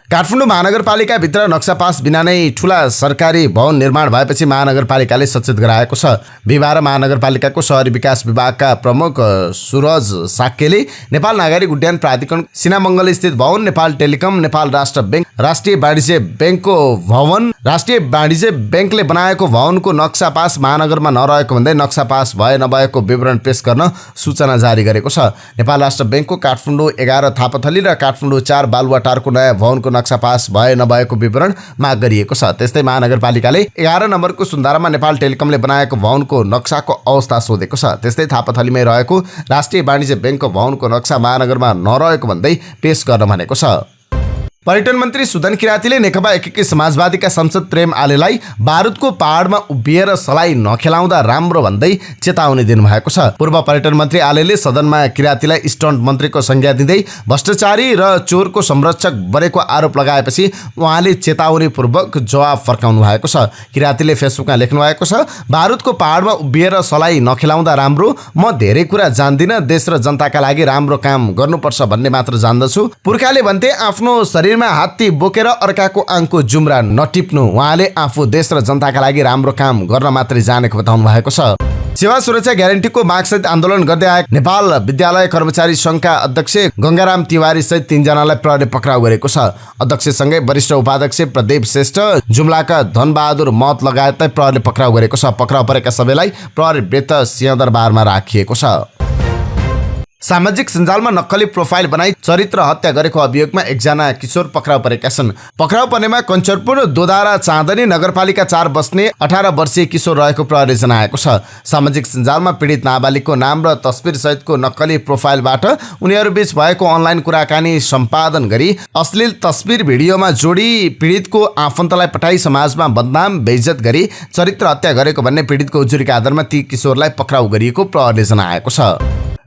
काठमाडौँ महानगरपालिकाभित्र नक्सा पास बिना नै ठूला सरकारी भवन निर्माण भएपछि महानगरपालिकाले सचेत गराएको छ। बिहिबार महानगरपालिकाको शहरी विकास विभागका प्रमुख सुरज साक्यले नेपाल नागरिक उड्डयन प्राधिकरण सिनामङ्गल स्थित भवन, नेपाल टेलिकम, नेपाल राष्ट्र बैंक, राष्ट्रिय वाणिज्य बैंकको भवन, राष्ट्रिय वाणिज्य बैंकले बनाएको भवनको नक्सा पास महानगरमा नरहेको भन्दै नक्सा पास भए नभएको विवरण पेश गर्न सूचना जारी गरेको छ। नेपाल राष्ट्र बैंकको काठमाडौँ 11 थापाथली र काठमाडौँ 4 बालुवाटारको नयाँ भवनको नक्सा पास भए नभएको विवरण माग गरिएको छ। त्यस्तै महानगरपालिकाले 11 नम्बरको सुन्धारामा नेपाल टेलिकमले बनाएको भवनको नक्साको अवस्था सोधेको छ। त्यस्तै थापाथलीमै रहेको राष्ट्रिय वाणिज्य बैंकको भवनको नक्सा महानगरमा नरहेको भन्दै पेश गर्न भनेको छ। पर्यटन मन्त्री सुदन किरातीले नेकपा एकीकृत समाजवादीका सांसद प्रेम आलेलाई बारुदको पहाडमा उभिएर सलाई नखेलाउँदा राम्रो भन्दै चेतावनी दिनुभएको छ। पूर्व पर्यटन मन्त्री आलेले सदनमा किरातीलाई स्टन्ट मन्त्रीको संज्ञा दिँदै भ्रष्टाचारी र चोरको संरक्षक बनेको आरोप लगाएपछि उहाँले चेतावनीपूर्वक जवाब फर्काउनु भएको छ। किरातीले फेसबुकमा लेख्नु भएको छ, बारुदको पहाडमा उभिएर सलाई नखेलाउँदा राम्रो, म धेरै कुरा जान्दिनँ, देश र जनताका लागि राम्रो काम गर्नुपर्छ भन्ने मात्र जान्दछु। पुर्खाले भन्थे, आफ्नो शरीर हात्ती बोकेर अर्काको आङको जुम्रा नटिप्नु। उहाँले आफू देश र जनताका लागि राम्रो काम गर्न मात्रै जानेको बताउनु भएको छ। सेवा सुरक्षा ग्यारेन्टीको मागसहित आन्दोलन गर्दै आएको नेपाल विद्यालय कर्मचारी संघका अध्यक्ष गंगाराम तिवारी सहित 3 जनालाई प्रहरीले पक्राउ गरेको छ। अध्यक्षसँगै वरिष्ठ उपाध्यक्ष प्रदीप श्रेष्ठ, जुम्लाका धनबहादुर महत लगायतलाई प्रहरीले पक्राउ गरेको छ। पक्राउ परेका सबैलाई प्रहरी वृत्त सिंहदरबारमा राखिएको छ। सामाजिक सञ्जालमा नक्कली प्रोफाइल बनाई चरित्र हत्या गरेको अभियोगमा 1 जना किशोर पक्राउ परेका छन्। पक्राउ पर्नेमा कञ्चरपुर दोदारा चाँदनी नगरपालिका 4 बस्ने 18 वर्षीय किशोर रहेको प्रहरीले जनाएको छ। सामाजिक सञ्जालमा पीडित नाबालिगको नाम र तस्बिर सहितको नक्कली प्रोफाइलबाट उनीहरूबीच भएको अनलाइन कुराकानी सम्पादन गरी अश्लील तस्बिर भिडियोमा जोडी पीडितको आफन्तलाई पठाई समाजमा बदनाम बेइज्जत गरी चरित्र हत्या गरेको भन्ने पीडितको उजुरीका आधारमा ती किशोरलाई पक्राउ गरिएको प्रहरीले जनाएको छ।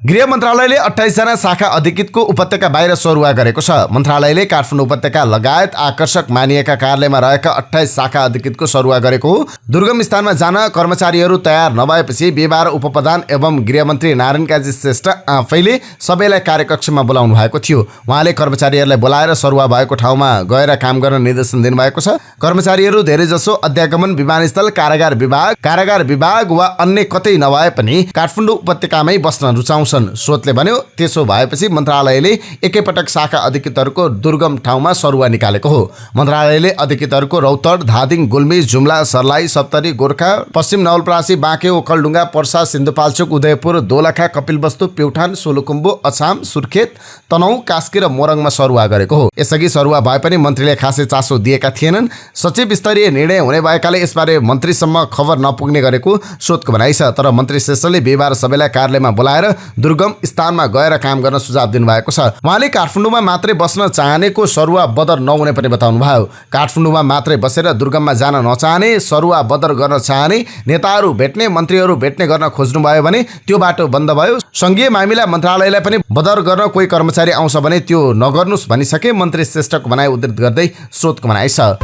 गृह मन्त्रालयले 28 जना शाखा अधिकृतको उपत्यका बाहिर सरुवा गरेको छ। मन्त्रालयले काठमाडौँ उपत्यका लगायत आकर्षक मानिएका कार्यालयमा रहेका 28 शाखा अधिकृतको सरुवा गरेको हो। दुर्गम स्थानमा जान कर्मचारीहरू तयार नभएपछि बिहिबार उपप्रधान एवं गृहमन्त्री नारायण काजी श्रेष्ठ आफैले सबैलाई कार्यकक्षमा बोलाउनु भएको थियो। उहाँले कर्मचारीहरूलाई बोलाएर सरुवा भएको ठाउँमा गएर काम गर्न निर्देशन दिनुभएको छ। कर्मचारीहरू धेरैजसो अध्यागमन विमानस्थल, कारागार विभाग वा अन्य कतै नभए पनि काठमाडौँ उपत्यकामै बस्न रुचाउँछन्। पाउँछन्। स्रोतले भन्यो त्यसो भएपछि मन्त्रालयले एकैपटक शाखा अधिकृतहरूको दुर्गम ठाउँमा सरुवा निकालेको हो। मन्त्रालयले अधिकृतहरूको रौतहट, धादिङ, गुल्मी, जुम्ला, सर्लाही, सप्तरी, गोर्खा, पश्चिम नवलपरासी, बाँके, ओखलढुङ्गा, पर्सा, सिन्धुपाल्चोक, उदयपुर, दोलखा, कपिलवस्तु, प्युठान, सोलुखुम्बु, अछाम, सुर्खेत, तनहुँ, कास्की र मोरङमा सरुवा गरेको हो। यसअघि सरुवा भए पनि मन्त्रीले खासै चासो दिएका थिएनन्। सचिव स्तरीय निर्णय हुने भएकाले यसबारे मन्त्रीसम्म खबर नपुग्ने गरेको स्रोतको भनाइ छ। तर मन्त्री श्रेष्ठले बिहिबार सबैलाई कार्यालयमा बोलाएर दुर्गम स्थानमा गएर काम गर्न सुझाव दिनुभएको छ। उहाँले काठमाडौँमा मात्रै बस्न चाहनेको सरुवा बदर नहुने पनि बताउनुभयो। काठमाडौँमा मात्रै बसेर दुर्गममा जान नचाहने, सरुवा बदर गर्न चाहने, नेताहरू भेट्ने, मन्त्रीहरू भेट्ने गर्न खोज्नुभयो भने त्यो बाटो बन्द भयो। संघीय मामिला मन्त्रालयलाई पनि बदर गर्न कोही कर्मचारी आउँछ भने त्यो नगर्नुस् भनिसके मन्त्री श्रेष्ठको भनाइ उद्धृत गर्दै स्रोतको भनाइ छ।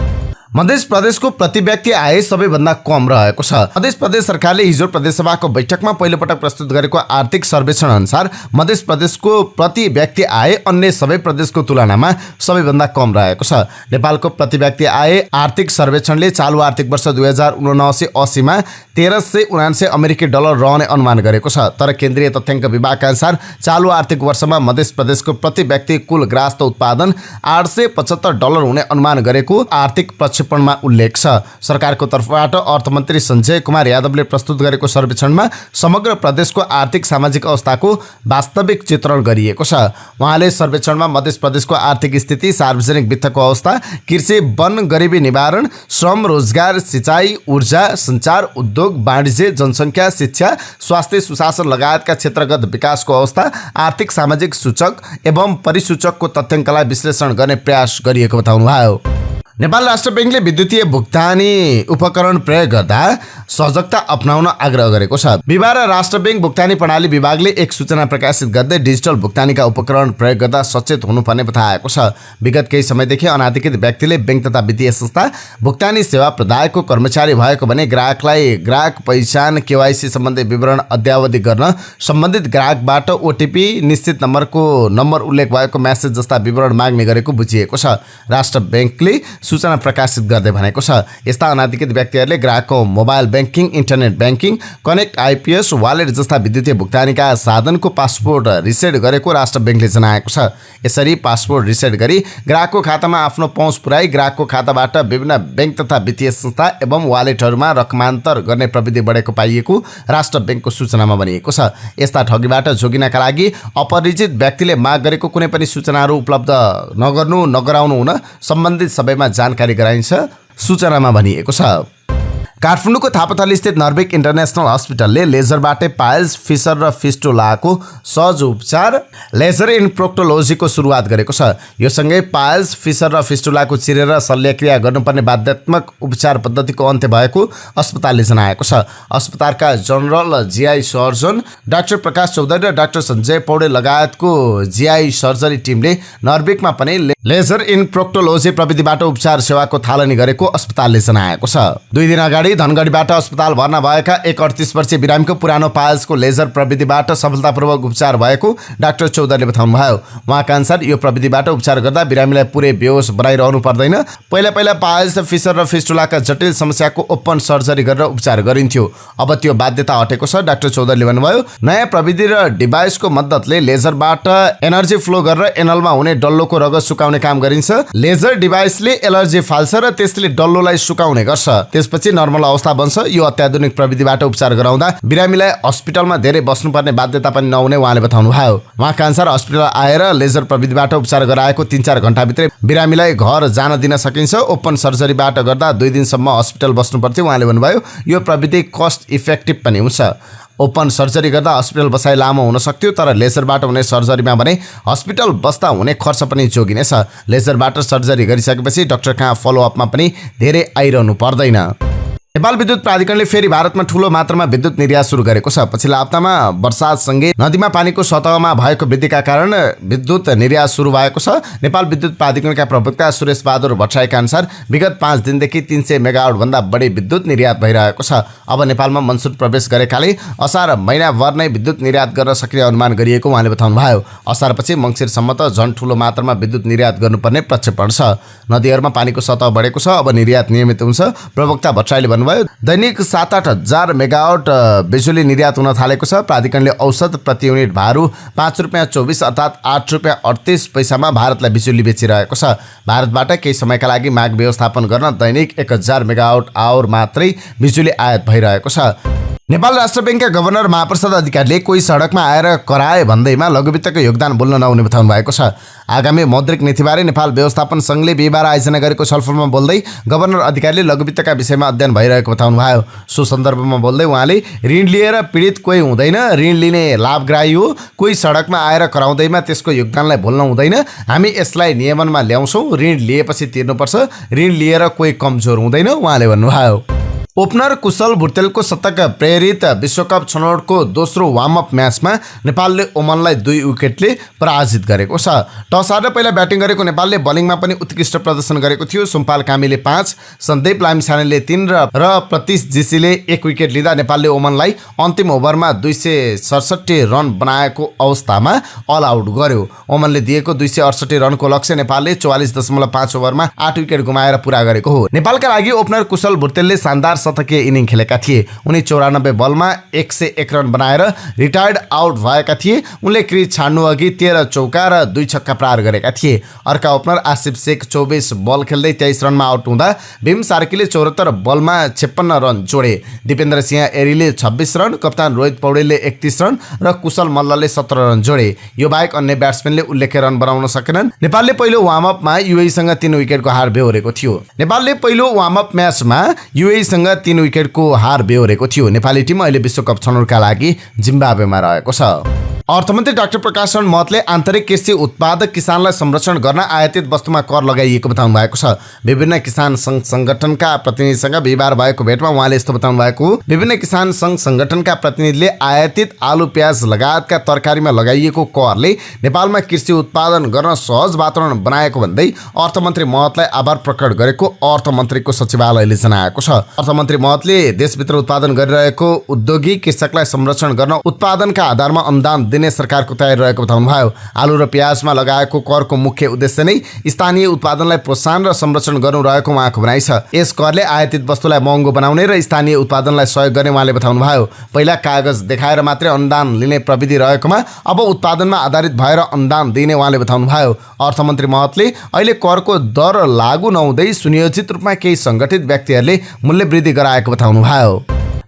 मध्य प्रदेशको प्रति व्यक्ति आय सबैभन्दा कम रहेको छ। मध्य प्रदेश सरकारले हिजो प्रदेशसभाको बैठकमा पहिलोपटक प्रस्तुत गरेको आर्थिक सर्वेक्षण अनुसार मध्य प्रदेशको प्रति व्यक्ति आय अन्य सबै प्रदेशको तुलनामा सबैभन्दा कम रहेको छ। नेपालको प्रति व्यक्ति आय आर्थिक सर्वेक्षणले चालु आर्थिक वर्ष 2079-80मा 1379 अमेरिकी डलर रहने अनुमान गरेको छ। तर केन्द्रीय तथ्याङ्क विभागका अनुसार चालु आर्थिक वर्षमा मध्य प्रदेशको प्रति व्यक्ति कुल ग्राहस्थ उत्पादन $875 हुने अनुमान गरेको आर्थिक प्रक्षेपणमा उल्लेख छ। सरकारको तर्फबाट अर्थमन्त्री सञ्जय कुमार यादवले प्रस्तुत गरेको सर्वेक्षणमा समग्र प्रदेशको आर्थिक सामाजिक अवस्थाको वास्तविक चित्रण गरिएको छ। उहाँले सर्वेक्षणमा मध्य प्रदेशको आर्थिक स्थिति, सार्वजनिक वित्तको अवस्था, कृषि, वन, गरिबी निवारण, श्रम, रोजगार, सिँचाइ, ऊर्जा, सञ्चार, उद्योग, वाणिज्य, जनसङ्ख्या, शिक्षा, स्वास्थ्य, सुशासन लगायतका क्षेत्रगत विकासको अवस्था, आर्थिक सामाजिक सूचक एवं परिसूचकको तथ्याङ्कलाई विश्लेषण गर्ने प्रयास गरिएको बताउनुभयो। नेपाल राष्ट्र बैंकले विद्युतीय भुक्तानी उपकरण प्रयोग गर्दा सजगता अपनाउन आग्रह गरेको छ। बिहिबार राष्ट्र बैंक भुक्तानी प्रणाली विभागले एक सूचना प्रकाशित गर्दै डिजिटल भुक्तानीका उपकरण प्रयोग गर्दा सचेत हुनुपर्ने बताएको छ। विगत केही समयदेखि अनाधिकृत व्यक्तिले बैंक तथा वित्तीय संस्था, भुक्तानी सेवा प्रदायकको कर्मचारी भएको भने ग्राहकलाई ग्राहक पहिचान, केवाइसी सम्बन्धी विवरण अद्यावधि गर्न, सम्बन्धित ग्राहकबाट ओटिपी, निश्चित नम्बर उल्लेख भएको मेसेज जस्ता विवरण माग्ने गरेको बुझिएको छ। राष्ट्र बैंकले सूचना प्रकाशित गर्दै भनेको छ, यस्ता अनाधिकृत व्यक्तिहरूले ग्राहकको mobile banking, internet banking, connect IPS, wallet जस्ता विद्युतीय भुक्तानीका साधनको पासपोर्ट रिसेट गरेको राष्ट्र बैंकले जनाएको छ। यसरी पासपोर्ट रिसेट गरी ग्राहकको खातामा आफ्नो पहुँच पुर्याई ग्राहकको खाताबाट विभिन्न बैंक तथा वित्तीय संस्था एवं वालेटहरूमा रकमान्तर गर्ने प्रविधि बढेको पाइएको राष्ट्र बैंकको सूचनामा भनिएको छ। यस्ता ठगीबाट जोगिनका लागि अपरिचित व्यक्तिले माग गरेको कुनै पनि सूचनाहरू उपलब्ध नगराउनु हुन सम्बन्धित सबैमा जानकारी गराइन्छ, सूचनामा भनिएको छ। काठमाडौँको थापाथली स्थित नर्बेक इन्टरनेसनल हस्पिटलले लेजरबाटै पाइल्स, फिसर र फिस्टुलाको सहज उपचार लेजर इन प्रोक्टोलोजीको सुरुवात गरेको छ। यो सँगै पाइल्स, फिसर र फिस्टुलाको चिरेर शल्यक्रिया गर्नुपर्ने बाध्यात्मक उपचार पद्धतिको अन्त्य भएको अस्पतालले जनाएको छ। अस्पतालका general GI surgeon doctor Prakash Chaudhary र डाक्टर सञ्जय पौडेल लगायतको जीआई सर्जरी टिमले नर्बेकमा पनि लेजर इन प्रोक्टोलोजी प्रविधिबाट उपचार सेवाको थालनी गरेको अस्पतालले जनाएको छ। 2 दिन अगाडि धनगढीबाट अस्पताल भर्ना भएका एक 38 वर्षीय बिरामीको पुरानो पाइल्सको लेजर प्रविधिबाट सफलतापूर्वक उपचार भएको डाक्टर चौधरीले बताउनुभयो। उहाँका अनुसार यो प्रविधिबाट उपचार गर्दा बिरामीलाई पुरै बेहोस बनाइरहनु पर्दैन। पहिला पाइल्स, फिसर र फिस्टुलाका जटिल समस्याको ओपन सर्जरी गरेर उपचार गरिन्थ्यो। अब त्यो बाध्यता हटेको छ। डाक्टर चौधरीले भन्नुभयो, नयाँ प्रविधि र डिभाइसको मद्दतले लेजरबाट एनर्जी फ्लो गरेर एनलमा हुने डल्लोको रगत सुकाउने काम गरिन्छ। लेजर डिभाइसले एलर्जी फाल्छ र त्यसले डल्लोलाई सुकाउने गर्छ, त्यसपछि नर्मल अवस्था बन्छ। यो अत्याधुनिक प्रविधिबाट उपचार गराउँदा बिरामीलाई अस्पतालमा धेरै बस्नुपर्ने बाध्यता पनि नहुने उहाँले बताउनुभयो। उहाँका अनुसार अस्पताल आएर लेजर प्रविधिबाट उपचार गराएको 3-4 घण्टाभित्रै बिरामीलाई घर जान दिन सकिन्छ। ओपन सर्जरीबाट गर्दा 2 दिनसम्म अस्पताल बस्नुपर्थ्यो। उहाँले भन्नुभयो, यो प्रविधि कस्ट इफेक्टिभ पनि हुन्छ। ओपन सर्जरी गर्दा अस्पताल बसाइ लामो हुन सक्थ्यो, तर लेजरबाट हुने सर्जरीमा भने अस्पताल बस्दा हुने खर्च पनि जोगिनेछ। लेजरबाट सर्जरी गरिसकेपछि डाक्टर कहाँ फलोअपमा पनि धेरै आइरहनु पर्दैन। नेपाल विद्युत प्राधिकरणले फेरि भारतमा ठूलो मात्रामा विद्युत निर्यात सुरु गरेको छ। पछिल्ला हप्तामा वर्षासँगै नदीमा पानीको सतहमा भएको वृद्धिका कारण विद्युत निर्यात सुरु भएको छ। नेपाल विद्युत प्राधिकरणका प्रवक्ता सुरेश बहादुर भट्टराईका अनुसार विगत 5 दिनदेखि 300 मेगावाट भन्दा बढी विद्युत निर्यात भइरहेको छ। अब नेपालमा मनसुन प्रवेश गरेकाले असार महिनाभर नै विद्युत निर्यात गर्न सकिने अनुमान गरिएको उहाँले बताउनुभयो। असारपछि मङ्सिरसम्म त झन् ठूलो मात्रामा विद्युत निर्यात गर्नुपर्ने प्रक्षेपण छ। नदीहरूमा पानीको सतह बढेको छ, अब निर्यात नियमित हुन्छ। प्रवक्ता भट्टराईले बताउनुभयो। दैनिक 7-8 हजार मेगावाट बिजुली निर्यात हुन थालेको छ। प्राधिकरणले औसत प्रति युनिट भारु ₹5.24 अर्थात् ₹8.38 भारतलाई बिजुली बेचिरहेको छ। भारतबाट केही समयका लागि माग व्यवस्थापन गर्न दैनिक 1000 मेगावाट आवर मात्रै बिजुली आयात भइरहेको छ। नेपाल राष्ट्र बैंकका गभर्नर महाप्रसाद अधिकारीले कोही सडकमा आएर कराए भन्दैमा लघुवित्तको योगदान बोल्न नहुने बताउनु भएको छ। आगामी मौद्रिक नीतिबारे नेपाल व्यवस्थापन संघले बिहिबार आयोजना गरेको छलफलमा बोल्दै गभर्नर अधिकारीले लघुवित्तका विषयमा अध्ययन भइरहेको बताउनु भयो। सो सन्दर्भमा बोल्दै उहाँले ऋण लिएर पीडित कोही हुँदैन, ऋण लिने लाभग्राही हो। कोही सडकमा आएर कराउँदैमा त्यसको योगदानलाई भुल्न हुँदैन। हामी यसलाई नियमनमा ल्याउँछौँ। ऋण लिएपछि तिर्नुपर्छ। ऋण लिएर कोही कमजोर हुँदैन, उहाँले भन्नुभयो। ओपनर कुशल भुर्तेलको शतक प्रेरित विश्वकप छनौटको दोस्रो वार्मअप म्याचमा नेपालले ओमनलाई 2 विकेटले पराजित गरेको छ। टस हारेर पहिला ब्याटिङ गरेको नेपालले बलिङमा पनि उत्कृष्ट प्रदर्शन गरेको थियो। सुम्पाल कामीले 5, सन्दीप लामिछानेले 3 र प्रतीश जीसीले 1 विकेट लिँदा नेपालले ओमनलाई अन्तिम ओभरमा 267 रन बनाएको अवस्थामा अल आउट गर्यो। ओमनले दिएको 268 रनको लक्ष्य नेपालले 44.5 ओभरमा 8 विकेट गुमाएर पूरा गरेको हो। नेपालका लागि ओपनर कुशल भुर्तेलले शानदार शतकीय इनिङ खेलेका थिए। उनी 94 बलमा 101 रन बनाएर रिटायर्ड आउट भएका थिए। उनले क्रिज छाड्नु अघि 13 चौका र 2 छक्का प्रहार गरेका थिए। अर्का ओपनर आसिफ शेख 24 बल खेल्दै 23 रनमा आउट हुँदा भीम सार्कीले 74 बलमा 56 रन जोडे। दिपेन्द्र सिंह एरीले 26 रन, कप्तान रोहित पौडेलले 31 रन र कुशल मल्लले 17 रन जोडे। यो बाहेक अन्य ब्याट्सम्यानले उल्लेख्य रन बनाउन सकेनन्। नेपालले पहिलो वार्मअपमा युएईसँग 3 विकेटको हार बेहोरेको थियो। नेपालले पहिलो वार्मअप म्याचमा युएईसँग 3 विकेटको हार बेहोरेको थियो। नेपाली टिम अहिले विश्वकप छनौटका लागि जिम्बाब्वेमा रहेको छ। अर्थमन्त्री डाक्टर प्रकाश महतले आन्तरिक कृषि उत्पादक किसानलाई संरक्षण गर्न आयातित वस्तुमा कर लगाइएको बताउनु भएको छ। विभिन्न किसान संघ संगठनका प्रतिनिधिसँग बिहिबार भएको भेटमा उहाँले यस्तो बताउनु भएको हो। विभिन्न किसान संघ संगठनका प्रतिनिधिले आयातित आलु, प्याज लगायतका तरकारीमा लगाइएको करले नेपालमा कृषि उत्पादन गर्न सहज वातावरण बनाएको भन्दै अर्थमन्त्री महतलाई आभार प्रकट गरेको अर्थमन्त्रीको सचिवालयले जनाएको छ। अर्थमन्त्री महतले देशभित्र उत्पादन गरिरहेको उद्योगी कृषकलाई संरक्षण गर्न उत्पादनका आधारमा अनुदान दिने सरकारको तयारी रहेको बताउनु भयो। आलु र प्याजमा लगाएको करको मुख्य उद्देश्य नै स्थानीय उत्पादनलाई प्रोत्साहन र संरक्षण गर्नु रहेको उहाँको भनाइ छ। यस करले आयातित वस्तुलाई महँगो बनाउने र स्थानीय उत्पादनलाई सहयोग गर्ने उहाँले बताउनु भयो। पहिला कागज देखाएर मात्रै अनुदान लिने प्रविधि रहेकोमा अब उत्पादनमा आधारित भएर अनुदान दिने उहाँले बताउनु भयो। अर्थमन्त्री महतले अहिले करको दर लागू नहुँदै सुनियोजित रूपमा केही संगठित व्यक्तिहरूले मूल्य वृद्धि गराएको बताउनु भयो।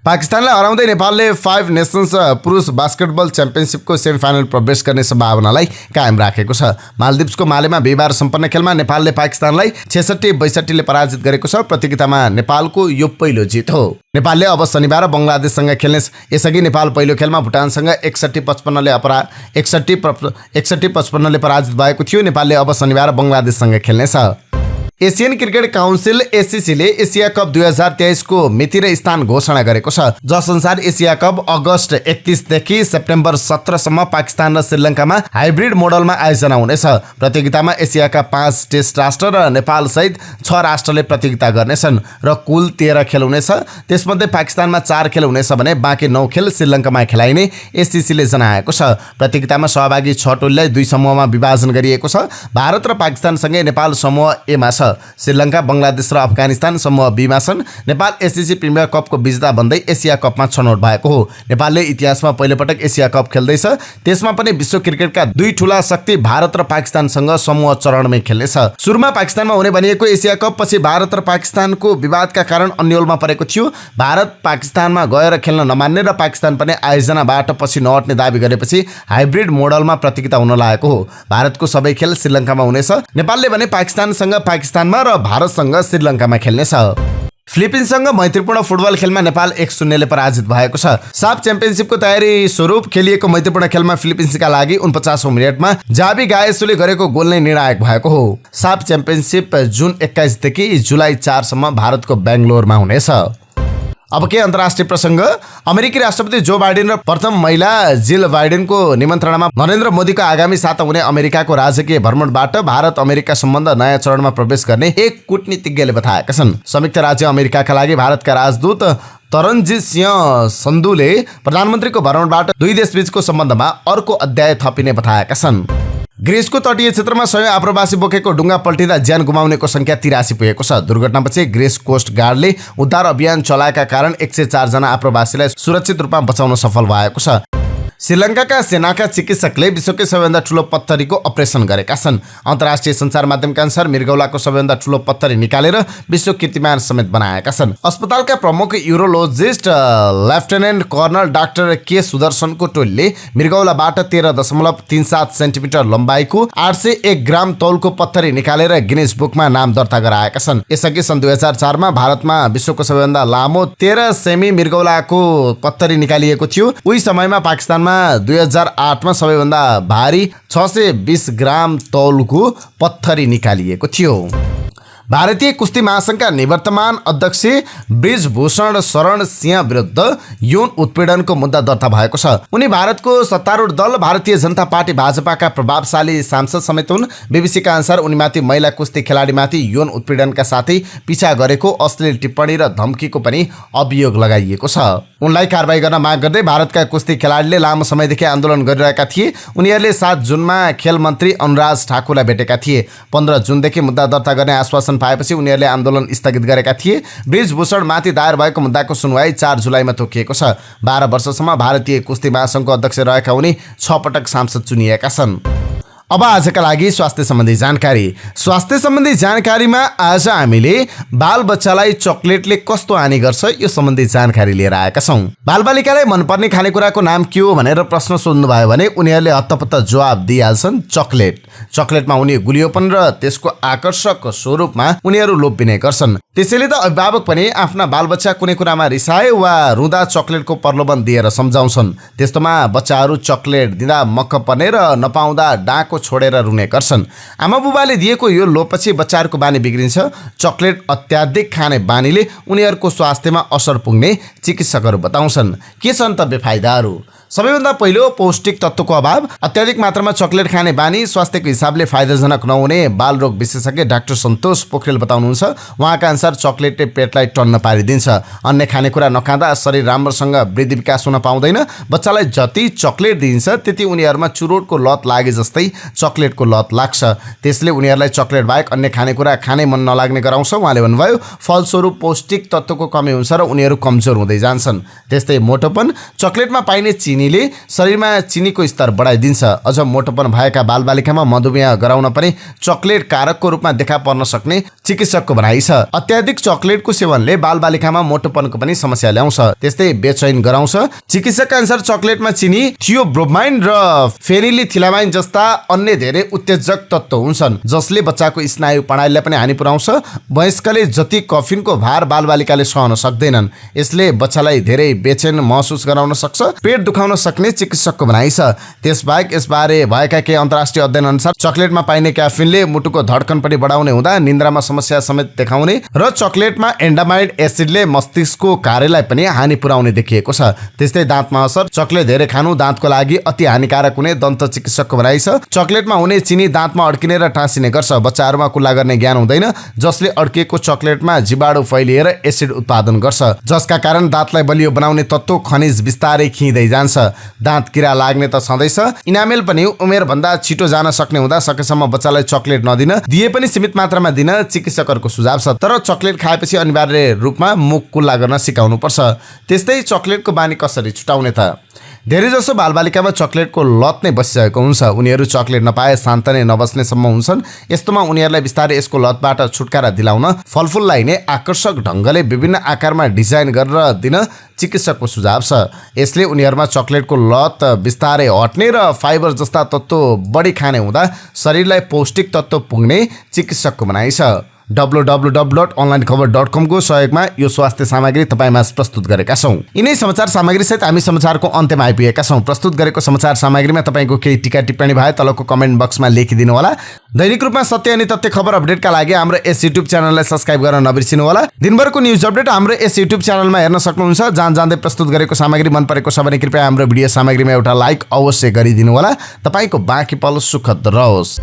पाकिस्तानलाई हराउँदै नेपालले 5 नेसन्स पुरुष बास्केटबल च्याम्पियनसिपको सेमिफाइनल प्रवेश गर्ने सम्भावनालाई कायम राखेको छ। मालदिप्सको मालेमा बिहिबार सम्पन्न खेलमा नेपालले पाकिस्तानलाई 66-62 ले पराजित गरेको छ। प्रतियोगितामा नेपालको यो पहिलो जित हो। नेपालले अब शनिबार बङ्गलादेशसँग खेल्ने। यसअघि नेपाल पहिलो खेलमा भुटानसँग 61-55 ले पराजित भएको थियो। नेपालले अब शनिबार बङ्गलादेशसँग खेल्नेछ। एसियन क्रिकेट काउन्सिल एसीसीले एसिया कप 2023 को मिति र स्थान घोषणा गरेको छ। जसअनुसार एसिया कप अगस्त 31 देखि सेप्टेम्बर 17 सम्म पाकिस्तान र श्रीलङ्कामा हाइब्रिड मोडलमा आयोजना हुनेछ। प्रतियोगितामा एसियाका 5 टेस्ट राष्ट्र र नेपाल सहित 6 राष्ट्रले प्रतियोगिता गर्नेछन् र कुल 13 खेल हुनेछ। त्यसमध्ये पाकिस्तानमा 4 खेल हुनेछ भने बाँकी 9 खेल श्रीलङ्कामा खेलाइने एसीसीले जनाएको छ। प्रतियोगितामा सहभागी 6 टोलीलाई 2 समूहमा विभाजन गरिएको छ। भारत र पाकिस्तानसँगै नेपाल समूह एमा छ। श्रीलङ्का, बङ्गलादेश र अफगानिस्तान समूह बीमा छन्। नेपाल एसीसी प्रिमियर कपको विजेता बन्दै एसिया कपमा छनौट भएको हो। नेपालले इतिहासमा पहिलोपटक एसिया कप खेल्दैछ। त्यसमा पनि विश्व क्रिकेटका 2 ठूला शक्ति भारत र पाकिस्तानसँग समूह चरणमै खेल्नेछ। सुरुमा पाकिस्तानमा हुने भनिएको एसिया कप पछि भारत र पाकिस्तानको विवादका कारण अन्यलमा परेको थियो। भारत पाकिस्तानमा गएर खेल्न नमान्ने र पाकिस्तान पनि आयोजनाबाट पछि नहट्ने दाबी गरेपछि हाइब्रिड मोडलमा प्रतियोगिता हुन लागेको हो। भारतको सबै खेल श्रीलङ्कामा हुनेछ। नेपालले भने पाकिस्तानसँग पाकिस्तानमा र भारतसँग श्रीलङ्कामा खेल्नेछ। फिलिपिन्ससँग मैत्रीपूर्ण फुटबल खेलमा नेपाल 1-0 ले पराजित भएको छ। साफ च्याम्पियनसिपको तयारी स्वरूप खेलिएको मैत्रीपूर्ण खेलमा फिलिपिन्सका लागि 49औं मिनेटमा जावी गायसुले गरेको गोल नै निर्णायक भएको हो। साफ च्याम्पियनसिप जुन 21 देखि जुलाई 4 सम्म भारतको बेंगलोरमा हुनेछ। अब के अन्तर्राष्ट्रिय प्रसंग। अमेरिकी राष्ट्रपति जो बाइडेन र प्रथम महिला जिल बाइडेनको निमन्त्रणामा नरेन्द्र मोदीको आगामी साता हुने अमेरिकाको राजकीय भ्रमणबाट भारत अमेरिका सम्बन्ध नयाँ चरणमा प्रवेश गर्ने एक कूटनीतिज्ञले बताएका छन्। संयुक्त राज्य अमेरिकाका लागि भारतका राजदूत तरनजीत सिंह सन्धुले प्रधानमन्त्रीको भ्रमणबाट 2 देशबीचको सम्बन्धमा अर्को अध्याय थपिने बताएका छन्। ग्रिसको तटीय क्षेत्रमा 100 आप्रवासी बोकेको डुङ्गा पल्टिँदा ज्यान गुमाउनेको संख्या 83 पुगेको छ। दुर्घटनापछि ग्रिस कोस्ट गार्डले उद्धार अभियान चलाएका कारण 104 जना आप्रवासीलाई सुरक्षित रूपमा बचाउन सफल भएको छ। श्रीलङ्काका सेनाका चिकित्सकले विश्वकै सबैभन्दा ठूलो पत्थरीको अपरेसन गरेका छन्। अन्तर्राष्ट्रिय सञ्चार माध्यमका अनुसार मृगौलाको सबैभन्दा ठूलो पत्थरी निकालेर विश्व कीर्तिमान समेत बनाएका छन्। अस्पतालका प्रमुख युरोलोजिस्ट लेफ्टिनेन्ट कर्नल डाक्टर के सुदर्शनको टोलीले मृगौलाबाट 13.37 सेन्टिमिटर लम्बाइको 801 ग्राम तौलको पत्थरी निकालेर गिनिज बुकमा नाम दर्ता गराएका छन्। यसअघि सन् 2004 मा भारतमा विश्वको सबैभन्दा लामो 13 सेमी मृगौलाको पत्थरी निकालिएको थियो। उही समयमा पाकिस्तानमा 2008 मा सबैभन्दा भारी 620 ग्राम तौलको पत्थरी निकालिएको थियो। भारतीय कुस्ती महासंघका निवर्तमान अध्यक्ष ब्रिजभूषण शरण सिंह विरुद्ध यौन उत्पीडनको मुद्दा दर्ता भएको छ। उनी भारतको सत्तारूढ दल भारतीय जनता पार्टी भाजपाका प्रभावशाली सांसद समेत हुन्। बीबीसीका अनुसार उनीमाथि महिला कुस्ती खेलाडीमाथि यौन उत्पीडनका साथै पिछा गरेको अश्लील टिप्पणी र धम्कीको पनि अभियोग लगाइएको छ। उनलाई कारबाही गर्न माग गर्दै भारतका कुस्ती खेलाडीले लामो समयदेखि आन्दोलन गरिरहेका थिए। उनीहरूले 7 जुनमा खेल मन्त्री अनुराज ठाकुरलाई भेटेका थिए। 15 जुनदेखि मुद्दा दर्ता गर्ने आश्वासन पाएपछि उनीहरूले आन्दोलन स्थगित गरेका थिए। ब्रिजभूषणमाथि दायर भएको मुद्दाको सुनवाई 4 जुलाईमा तोकिएको छ। 12 वर्षसम्म भारतीय कुस्ती महासंघको अध्यक्ष रहेका उनी 6 पटक सांसद चुनिएका छन्। अब आजका लागि स्वास्थ्य सम्बन्धी जानकारी। स्वास्थ्य सम्बन्धी जानकारीमा आज हामीले बालबच्चालाई चकलेटले कस्तो हानि गर्छ यो सम्बन्धी जानकारी लिएर आएका छौँ। बालबालिकालाई मनपर्ने खानेकुराको नाम के हो भनेर प्रश्न सोध्नुभयो भने उनीहरूले हत्तपत्त जवाब दिइहाल्छन् चकलेट। चकलेटमा हुने गुलियोपन र त्यसको आकर्षक स्वरूपमा उनीहरू लोभिने गर्छन्। त्यसैले त अभिभावक पनि आफ्ना बालबच्चा कुनै कुरामा रिसाए वा रुँदा चकलेटको प्रलोभन दिएर सम्झाउँछन्। त्यस्तोमा बच्चाहरू चकलेट दिँदा मक्क पर्ने र नपाउँदा डाको छोडेर रुने गर्छन्। आमा बुबाले दिएको यो लोभपछि बच्चाहरूको बानी बिग्रिन्छ। चकलेट अत्याधिक खाने बानीले उनीहरूको स्वास्थ्यमा असर पुग्ने चिकित्सकहरू बताउँछन्। के छन् त बेफाइदाहरू? सबैभन्दा पहिलो पौष्टिक तत्त्वको अभाव। अत्याधिक मात्रामा चकलेट खाने बानी स्वास्थ्यको हिसाबले फाइदाजनक नहुने बालरोग विशेषज्ञ डाक्टर सन्तोष पोखरेल बताउनुहुन्छ। उहाँका अनुसार चकलेटले पेटलाई टन्न पारिदिन्छ। अन्य खानेकुरा नखाँदा शरीर राम्रोसँग वृद्धि विकास हुन पाउँदैन। बच्चालाई जति चकलेट दिइन्छ त्यति उनीहरूमा चुरोटको लत लागे जस्तै चकलेटको लत लाग्छ। त्यसले उनीहरूलाई चकलेट बाहेक अन्य खानेकुरा खानै मन नलाग्ने गराउँछ। उहाँले भन्नुभयो फलस्वरूप पौष्टिक तत्त्वको कमी हुन्छ र उनीहरू कमजोर हुँदै जान्छन्। त्यस्तै मोटोपन। चकलेटमा पाइने चिनीले शरीरमा चिनीको स्तर बढाइदिन्छ। अझ मोटोपन भएका बालबालिकामा मधुमेह गराउन पनि चकलेट कारकको रूपमा देखा पर्न सक्ने चिकित्सकको भनाइ छ। अत्याधिक चकलेटको सेवनले बालबालिकामा मोटोपनको पनि समस्या ल्याउँछ। त्यस्तै बेचैन गराउँछ। चिकित्सकका अनुसार चकलेटमा चिनी, थियोब्रोमाइन र फेनिलिथिलामाइन जस्ता अन्य धेरै उत्तेजक तत्त्व हुन्छन् जसले बच्चाको स्नायु प्रणालीलाई पनि हानि पुर्याउँछ। वयस्कले जति कफिनको भार बालबालिकाले सहन सक्दैनन्। यसले बच्चालाई धेरै बेचैन महसुस गराउन सक्छ, पेट दुखाउन सक्ने चिकित्सकको भनाइ छ। त्यसबाहेक यसबारे भएका केही अन्तर्राष्ट्रिय अध्ययन अनुसार चकलेटमा पाइने क्याफिनले मुटुको धड्कन पनि बढाउने हुँदा निन्द्रामा समस्या समेत देखाउने र चकलेटमा एन्डामाइड एसिडले मस्तिष्कको कार्यलाई पनि हानि पुर्याउने देखिएको छ। त्यस्तै दाँतमा असर। चकलेट धेरै खानु दाँतको लागि अति हानिकारक हुने दन्त चिकित्सकको भनाइ छ। चकलेटमा हुने चिनी दाँतमा अड्किने र टाँसिने गर्छ। बच्चाहरूमा कुल्ला गर्ने ज्ञान हुँदैन जसले अड्किएको चकलेटमा जीवाणु फैलिएर एसिड उत्पादन गर्छ जसका कारण दाँतलाई बलियो बनाउने तत्त्व खनिज बिस्तारै खिँदै जान्छ। दाँत किरा लाग्ने त छँदैछ। इनामेल पनि उमेरभन्दा छिटो जान सक्ने हुँदा सकेसम्म बच्चालाई चकलेट नदिन, दिए पनि सीमित मात्रामा दिन चिकित्सकहरूको सुझाव छ। तर चकलेट खाएपछि अनिवार्य रूपमा मुख कुल्ला गर्न सिकाउनु पर्छ। त्यस्तै चकलेटको बानी कसरी छुटाउने त? धेरैजसो बालबालिकामा चकलेटको लत नै बसिसकेको हुन्छ। उनीहरू चकलेट नपाए शान्त नै नबस्नेसम्म हुन्छन्। यस्तोमा उनीहरूलाई बिस्तारै यसको लतबाट छुटकारा दिलाउन फलफुललाई नै आकर्षक ढङ्गले विभिन्न आकारमा डिजाइन गरेर दिन चिकित्सकको सुझाव छ। यसले उनीहरूमा चकलेटको लत बिस्तारै हट्ने र फाइबर जस्ता तत्त्व बढी खाने हुँदा शरीरलाई पौष्टिक तत्त्व पुग्ने चिकित्सकको भनाइ छ। www.onlinekhabar.com को सहयोगमा यो स्वास्थ्य सामग्री तपाईमा प्रस्तुत गरेका छौं। यिनै समाचार सामग्री सहित हामी समाचारको अन्त्यमा आइपुगेका छौं। प्रस्तुत गरेको समाचार सामग्रीमा तपाईको केही टिका टिप्पणी भए तलको कमेन्ट बक्समा लेखिदिनु होला। दैनिक रूपमा सत्य अनि तथ्य खबर अपडेटका लागि हाम्रो यस युट्युब च्यानललाई सब्स्क्राइब गर्न नबिर्सिनु होला। दिनभरको न्यूज अपडेट हाम्रो यस युट्युब च्यानलमा हेर्न सक्नुहुन्छ। जान्दै प्रस्तुत गरेको सामग्री मन परेको छ भने कृपया हाम्रो भिडियो सामग्रीमा एउटा लाइक अवश्य गरिदिनु होला। तपाईको बाँकी पल सुखद रहोस्।